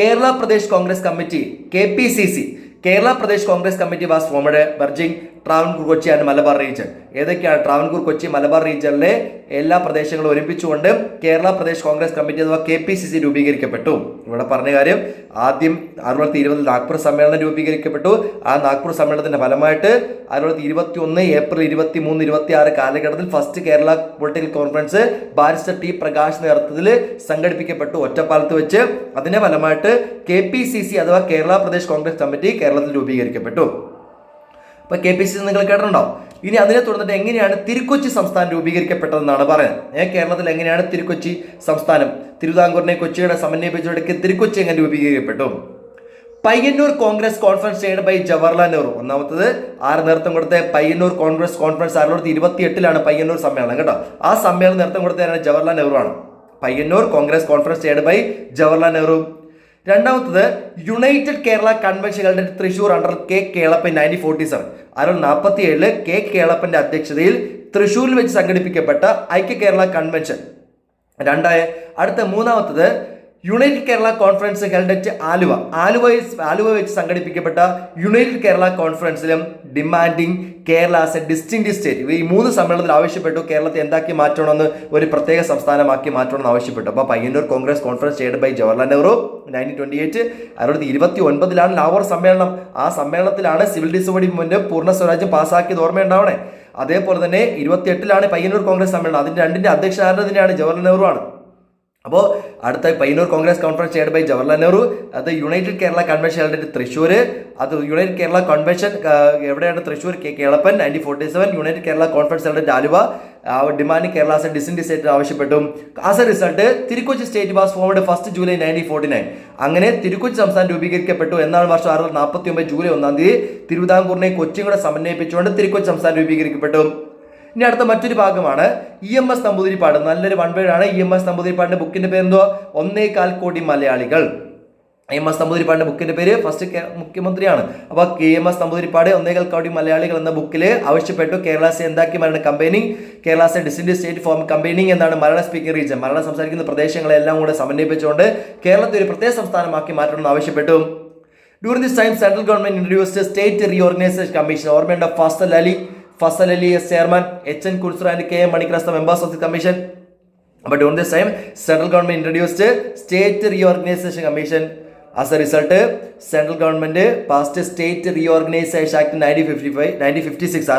Kerala Pradesh Congress committee KPCC Kerala Pradesh Congress Committee was formed, merging Travancore, Kochi and Malabar region. ഏതൊക്കെയാണ്? ട്രാവൻകൂർ, കൊച്ചി, മലബാർ റീജിയനിലെ എല്ലാ പ്രദേശങ്ങളും ഒരുമിച്ചുകൊണ്ട് കേരള പ്രദേശ് കോൺഗ്രസ് കമ്മിറ്റി അഥവാ KPCC രൂപീകരിക്കപ്പെട്ടു. ഇവിടെ പറഞ്ഞ കാര്യം, ആദ്യം 1920 നാഗ്പൂർ സമ്മേളനം രൂപീകരിക്കപ്പെട്ടു. ആ നാഗ്പൂർ സമ്മേളനത്തിന്റെ ഫലമായിട്ട് 1921 ഏപ്രിൽ 23, 26 കാലഘട്ടത്തിൽ first Kerala political conference barrister T Prakash നേതൃത്വത്തിൽ സംഘടിപ്പിക്കപ്പെട്ടു ഒറ്റപ്പാലത്ത് വെച്ച്. അതിന്റെ ഫലമായിട്ട് KPCC അഥവാ കേരള പ്രദേശ് കോൺഗ്രസ് കമ്മിറ്റി കേരളത്തിൽ രൂപീകരിക്കപ്പെട്ടു. അപ്പൊ KPCC നിങ്ങൾ കേട്ടിട്ടുണ്ടോ? ഇനി അതിനെ തുടർന്നിട്ട് എങ്ങനെയാണ് തിരുക്കൊച്ചി സംസ്ഥാനം രൂപീകരിക്കപ്പെട്ടതെന്നാണ് പറയുന്നത്. കേരളത്തിൽ എങ്ങനെയാണ് തിരുക്കൊച്ചി സംസ്ഥാനം, തിരുവിതാംകൂറിനെ കൊച്ചിയുടെ സമന്വയിപ്പിച്ചുകൊണ്ട് തിരുക്കൊച്ചി എങ്ങനെ രൂപീകരിക്കപ്പെട്ടു? Payyanur Congress conference chaired by Jawaharlal Nehru. ഒന്നാമത്തത് ആര് നേതൃത്വം കൊടുത്ത? പയ്യന്നൂർ കോൺഗ്രസ് കോൺഫറൻസ് 1928 പയ്യന്നൂർ സമ്മേളനം കേട്ടോ. ആ സമ്മേളനം നേതൃത്വം കൊടുത്തതാണ് ജവഹർലാൽ നെഹ്റു ആണ്. Payyanur Congress conference chaired by Jawaharlal Nehru. രണ്ടാമത്തത് united Kerala convention held at Thrissur under K. Kelappan 1947. 1947 K. കേളപ്പന്റെ അധ്യക്ഷതയിൽ തൃശൂരിൽ വെച്ച് സംഘടിപ്പിക്കപ്പെട്ട ഐക്യ കേരള കൺവെൻഷൻ. അടുത്ത മൂന്നാമത്തത് united Kerala conference held at Aluva വെച്ച് സംഘടിപ്പിക്കപ്പെട്ട യുണൈറ്റഡ് കേരള കോൺഫറൻസിലും demanding Kerala as a distinct state. ഈ 3 സമ്മേളനത്തിൽ ആവശ്യപ്പെട്ടു കേരളത്തെ എന്താക്കി മാറ്റണമെന്ന്, ഒരു പ്രത്യേക സംസ്ഥാനമാക്കി മാറ്റണമെന്ന് ആവശ്യപ്പെട്ടു. അപ്പോൾ Payyanur Congress conference chaired by Jawaharlal Nehru 1928. 1929 Lahore സമ്മേളനം. ആ സമ്മേളനത്തിലാണ് സിവിൽ ഡിസോബിഡിയൻസ് മൂവ്മെന്റ് പൂർണ്ണ സ്വരാജ്യം പാസ്സാക്കിയത്. ഓർമ്മയുണ്ടാവണേ. അതേപോലെ തന്നെ 28 പയ്യന്നൂർ കോൺഗ്രസ് സമ്മേളനം. അതിന്റെ രണ്ടിന്റെ അധ്യക്ഷനായിരുന്നത് തന്നെയാണ് ജവഹർലാൽ നെഹ്റു ആണ്. അപ്പോൾ അടുത്ത Payyanur Congress conference chaired by Jawaharlal Nehru. അത് united Kerala convention held Thrissur. അത് യുണൈറ്റഡ് കേരള കൺവെൻഷൻ എവിടെയാണ്? Thrissur. K. Kelappan 1947. United Kerala conference held Aluva. Demanding Kerala as a distinct state ആവശ്യപ്പെട്ടു. As a result Thirukochi state was formed 1 July 1949. അങ്ങനെ തിരുക്കൊച്ചി സംസ്ഥാനം രൂപീകരിക്കപ്പെട്ടു. എന്നാണ് വർഷം 1949 ജൂലൈ 1 തിരുവിതാംകൂറിനെ കൊച്ചിയും കൂടെ സമന്വയിപ്പിച്ചുകൊണ്ട് തിരുക്കൊച്ചി സംസ്ഥാനം രൂപീകരിക്കപ്പെട്ടു. ഇനി അടുത്ത മറ്റൊരു ഭാഗമാണ് EMS നമ്പൂതിരിപ്പാട്. നല്ലൊരു വൺവേഡാണ്. EMS നമ്പൂതിരിപ്പാടിന്റെ ബുക്കിന്റെ പേര് എന്തോ? 1.25 കോടി മലയാളികൾ. EMS നമ്പൂതിരിപ്പാടിന്റെ ബുക്കിന്റെ പേര്, ഫസ്റ്റ് മുഖ്യമന്ത്രിയാണ്. അപ്പൊ EMS നമ്പൂതിരിപ്പാട് 1.25 കോടി മലയാളികൾ എന്ന ബുക്കിൽ ആവശ്യപ്പെട്ടു കേരളാസെ എന്താക്കി മാറണം? Combining Kerala as a distinct state form. Combining എന്താണ്? മലയാളം സ്പീക്കിംഗ് റീജിയൻ, മലയാളം സംസാരിക്കുന്ന പ്രദേശങ്ങളെല്ലാം കൂടെ സമന്വയിപ്പിച്ചുകൊണ്ട് കേരളത്തെ ഒരു പ്രത്യേക സംസ്ഥാനമാക്കി മാറ്റണമെന്ന് ആവശ്യപ്പെട്ടു. During this time central government introduced state reorganisation commission. ഓർമ്മയുണ്ട്? Fazal Ali as chairman, H.N. Kulsur and K.M. Manikar as the members of the commission. But during this time, central government introduced State Reorganization Commission. As a result, central government passed State Reorganization Act 1956. 1956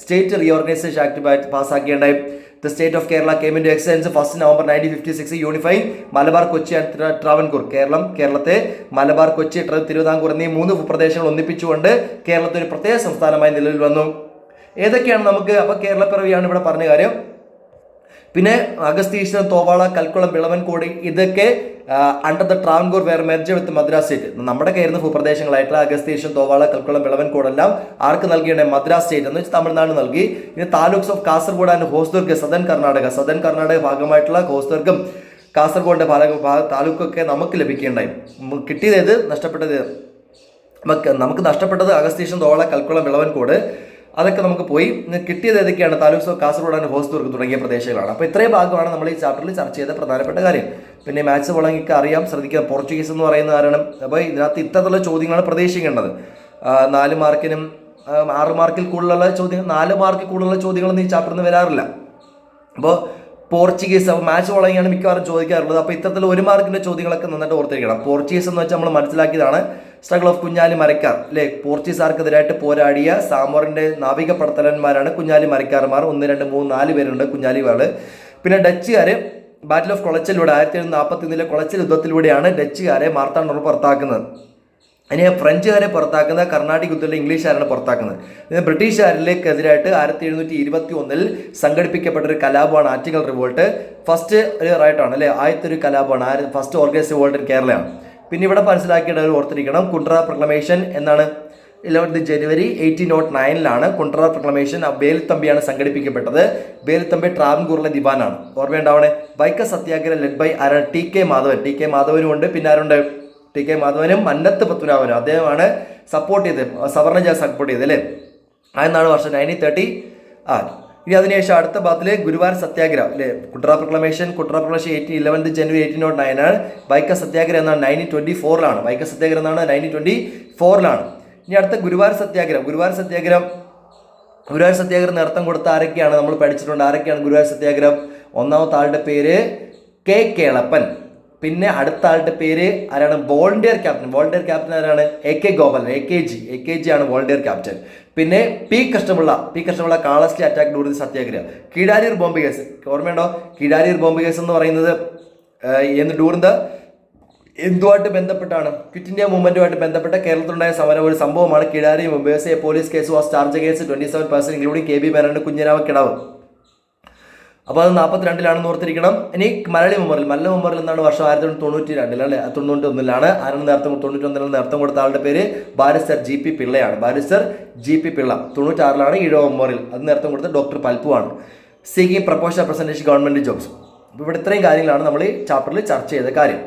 State Reorganization Act പാസ്സാക്കിയുണ്ടായി. The state of Kerala came into existence 1 November 1956, unifying Malabar, Kochi and Travancore. കേരളത്തെ മലബാർ, കൊച്ചി, തിരുവിതാംകൂർ എന്നീ 3 പ്രദേശങ്ങൾ ഒന്നിപ്പിച്ചുകൊണ്ട് കേരളത്തെ ഒരു പ്രത്യേക സംസ്ഥാനമായി നിലവിൽ വന്നു. ഏതൊക്കെയാണ് നമുക്ക്? അപ്പൊ കേരളപ്പിറവിയാണ് ഇവിടെ പറഞ്ഞ കാര്യം. പിന്നെ അഗസ്തീശ്വരം, തോവാള, കൽക്കുളം, വിളവൻകോടി ഇതൊക്കെ under the Travancore were merge with Madras state. നമ്മുടെ കയറുന്ന ഭൂപ്രദേശങ്ങളായിട്ടുള്ള അഗസ്തീശ്വരം, തോവാള, കൽക്കുളം, വിളവൻകോടെല്ലാം ആർക്ക് നൽകിയാണ്? മദ്രാസ് സ്റ്റേറ്റ് എന്ന് വെച്ചാൽ തമിഴ്നാട് നൽകി. ഇനി താലൂക്സ് ഓഫ് കാസർഗോഡ് ആൻഡ് ഹോസ്ദുർഗ് സദൻ കർണാടക ഭാഗമായിട്ടുള്ള ഹോസ്ദുർഗും കാസർഗോഡിന്റെ താലൂക്കൊക്കെ നമുക്ക് ലഭിക്കുകയുണ്ടായി. കിട്ടിയത് നഷ്ടപ്പെട്ടത് നമുക്ക് നഷ്ടപ്പെട്ടത് അഗസ്തീശ്വരം, തോവാള, കൽക്കുളം, വിളവൻകോട്. അതൊക്കെ നമുക്ക് പോയി. കിട്ടിയത് ഏതൊക്കെയാണ്? താലൂക്സ് ഓഫ് കാസർഗോഡ് ആൻഡ് ഹോസ്ദുർഗ് തുടങ്ങിയ പ്രദേശങ്ങളാണ്. അപ്പോൾ ഇത്രയും ഭാഗമാണ് നമ്മൾ ഈ ചാപ്റ്ററിൽ ചർച്ച ചെയ്ത പ്രധാനപ്പെട്ട കാര്യം. പിന്നെ മാത്സ് പോളങ്ങൾക്ക് അറിയാം, ശ്രദ്ധിക്കുക. പോർച്ചുഗീസ് എന്ന് പറയുന്ന കാരണം അപ്പോൾ ഇതിനകത്ത് ഇത്തരത്തിലുള്ള ചോദ്യങ്ങളാണ് പ്രതീക്ഷിക്കേണ്ടത്. 4 മാർക്കിനും 6 മാർക്കിൽ കൂടുതലുള്ള ചോദ്യങ്ങൾ, 4 മാർക്കിൽ കൂടുതലുള്ള ചോദ്യങ്ങളൊന്നും ഈ ചാപ്റ്ററിൽ നിന്ന് വരാറില്ല. അപ്പോൾ പോർച്ചുഗീസ് മാത്സ് പോളങ്ങാണ് മിക്കവാറും ചോദിക്കാറുള്ളത്. അപ്പോൾ ഇത്തരത്തിൽ 1 മാർക്കിന്റെ ചോദ്യങ്ങളൊക്കെ നന്നായിട്ട് ഓർത്തിരിക്കണം. പോർച്ചുഗീസ് എന്ന് വെച്ചാൽ നമ്മൾ മനസ്സിലാക്കിയതാണ് സ്ട്രഗിൾ ഓഫ് കുഞ്ഞാലി മരക്കാർ അല്ലെ. പോർച്ചുഗീസുകാർക്കെതിരായിട്ട് പോരാടിയ സാമോറിന്റെ നാവിക പടത്തലന്മാരാണ് കുഞ്ഞാലി മരക്കാർമാർ. 1, 2, 3, 4 പേരുണ്ട് കുഞ്ഞാലിവാള്. പിന്നെ ഡച്ചുകാര് ബാറ്റിൽ ഓഫ് കൊളച്ചിലൂടെ 1741 കൊളച്ചിൽ യുദ്ധത്തിലൂടെയാണ് ഡച്ചുകാരെ മാർത്താണ്ഡർ പുറത്താക്കുന്നത്. ഇനി ഫ്രഞ്ചുകാരെ പുറത്താക്കുന്ന കർണാടിക് യുദ്ധത്തിൽ ഇംഗ്ലീഷുകാരാണ് പുറത്താക്കുന്നത്. ബ്രിട്ടീഷുകാരിലേക്കെതിരായിട്ട് 1721 സംഘടിപ്പിക്കപ്പെട്ട ഒരു കലാപമാണ് ആറ്റിങ്ങൽ റിവോൾട്ട്. ഫസ്റ്റ് ഒരു റൈറ്റാണ് അല്ലെ, ആദ്യത്തെ ഒരു കലാപമാണ്. ഫസ്റ്റ് ഓർഗനൈസ്ഡ് റിവോൾട്ട് ഇൻ കേരളയാണ്. പിന്നെ ഇവിടെ മനസ്സിലാക്കേണ്ടവർ ഓർത്തിരിക്കണം, കുണ്ട്ര പ്രൊക്ലമേഷൻ എന്നാണ് 11 ജനുവരി 1809 കുണ്ട്ര പ്രൊക്ലമേഷൻ ബേൽത്തമ്പിയാണ് സംഘടിപ്പിക്കപ്പെട്ടത്. ബേൽത്തമ്പി ട്രാവൻകൂറിലെ ദിവാനാണ്. ഓർമ്മയുണ്ടാവണേ. വൈക്കം സത്യാഗ്രഹം ലെഡ് ബൈ ആരാണ്? ടി കെ മാധവനും ഉണ്ട്. പിന്നെ ആരുണ്ട്? ടി കെ മാധവനും മന്നത്ത് പത്മനാഭനും. അദ്ദേഹമാണ് സപ്പോർട്ട് ചെയ്തത്, സവർണജ സപ്പോർട്ട് ചെയ്തത് അല്ലേ. അതെന്നാണ് വർഷം 1930. ഇനി അതിനുശേഷം അടുത്ത ഭാഗത്തില് ഗുരുവായൂർ സത്യാഗ്രഹം അല്ലെ. കുണ്ട്ര പ്രൊക്ലമേഷൻ 11 ജനുവരി 1809 വൈക്കം സത്യാഗ്രഹം എന്നാണ് 1924. വൈക്കം സത്യാഗ്രഹം എന്നാണ് 1924. ഇനി അടുത്ത ഗുരുവായൂർ സത്യാഗ്രഹം. ഗുരുവായൂർ സത്യാഗ്രഹം നേതൃത്വം കൊടുത്ത ആരൊക്കെയാണ് നമ്മൾ പഠിച്ചിട്ടുണ്ട്? ആരൊക്കെയാണ് ഗുരുവായൂർ സത്യാഗ്രഹം? ഒന്നാമത്തെ ആളുടെ പേര് കെ കേളപ്പൻ. പിന്നെ അടുത്ത ആളുടെ പേര് ആരാണ്? വോളണ്ടിയർ ക്യാപ്റ്റൻ ആരാണ്? A K Gopalan. AKG ആണ് വോളണ്ടിയർ ക്യാപ്റ്റൻ. പിന്നെ P Krishna Pillai callously attack during the Satyagraha. Keezhariyur bomb case ഓർമ്മയുണ്ടോ? കീഴാരിയൂർ ബോംബ് കേസ് എന്ന് പറയുന്നത് എന്തുമായിട്ട് ബന്ധപ്പെട്ടാണ്? ക്വിറ്റ് ഇന്ത്യ മൂവ്മെന്റുമായിട്ട് ബന്ധപ്പെട്ട കേരളത്തിലുണ്ടായ സമരം ഒരു സംഭവമാണ് Keezhariyur bomb case. Police case was charge against 27 person including KB Menon, Kunhirama Kidavu. അപ്പോൾ അത് 42 ഓർത്തിരിക്കണം. ഇനി മലയാളി മെമ്മോറിയൽ എന്താണ്? വർഷം 1992 അല്ലെ 91 ആരാണ് നേതൃത്വം? 91 നേതൃത്വം കൊടുത്ത ആളുടെ പേര് ബാരിസ്റ്റർ GP പിള്ളയാണ്. 96 ഈഴവ മെമ്മോറിയൽ അത് നേതൃത്വം കൊടുത്ത ഡോക്ടർ പൽപു ആണ്. Seeking proposal presentation government jobs. അപ്പോൾ ഇവിടെ ഇത്രയും കാര്യങ്ങളാണ് നമ്മൾ ഈ ചാപ്റ്ററിൽ ചർച്ച ചെയ്ത കാര്യം.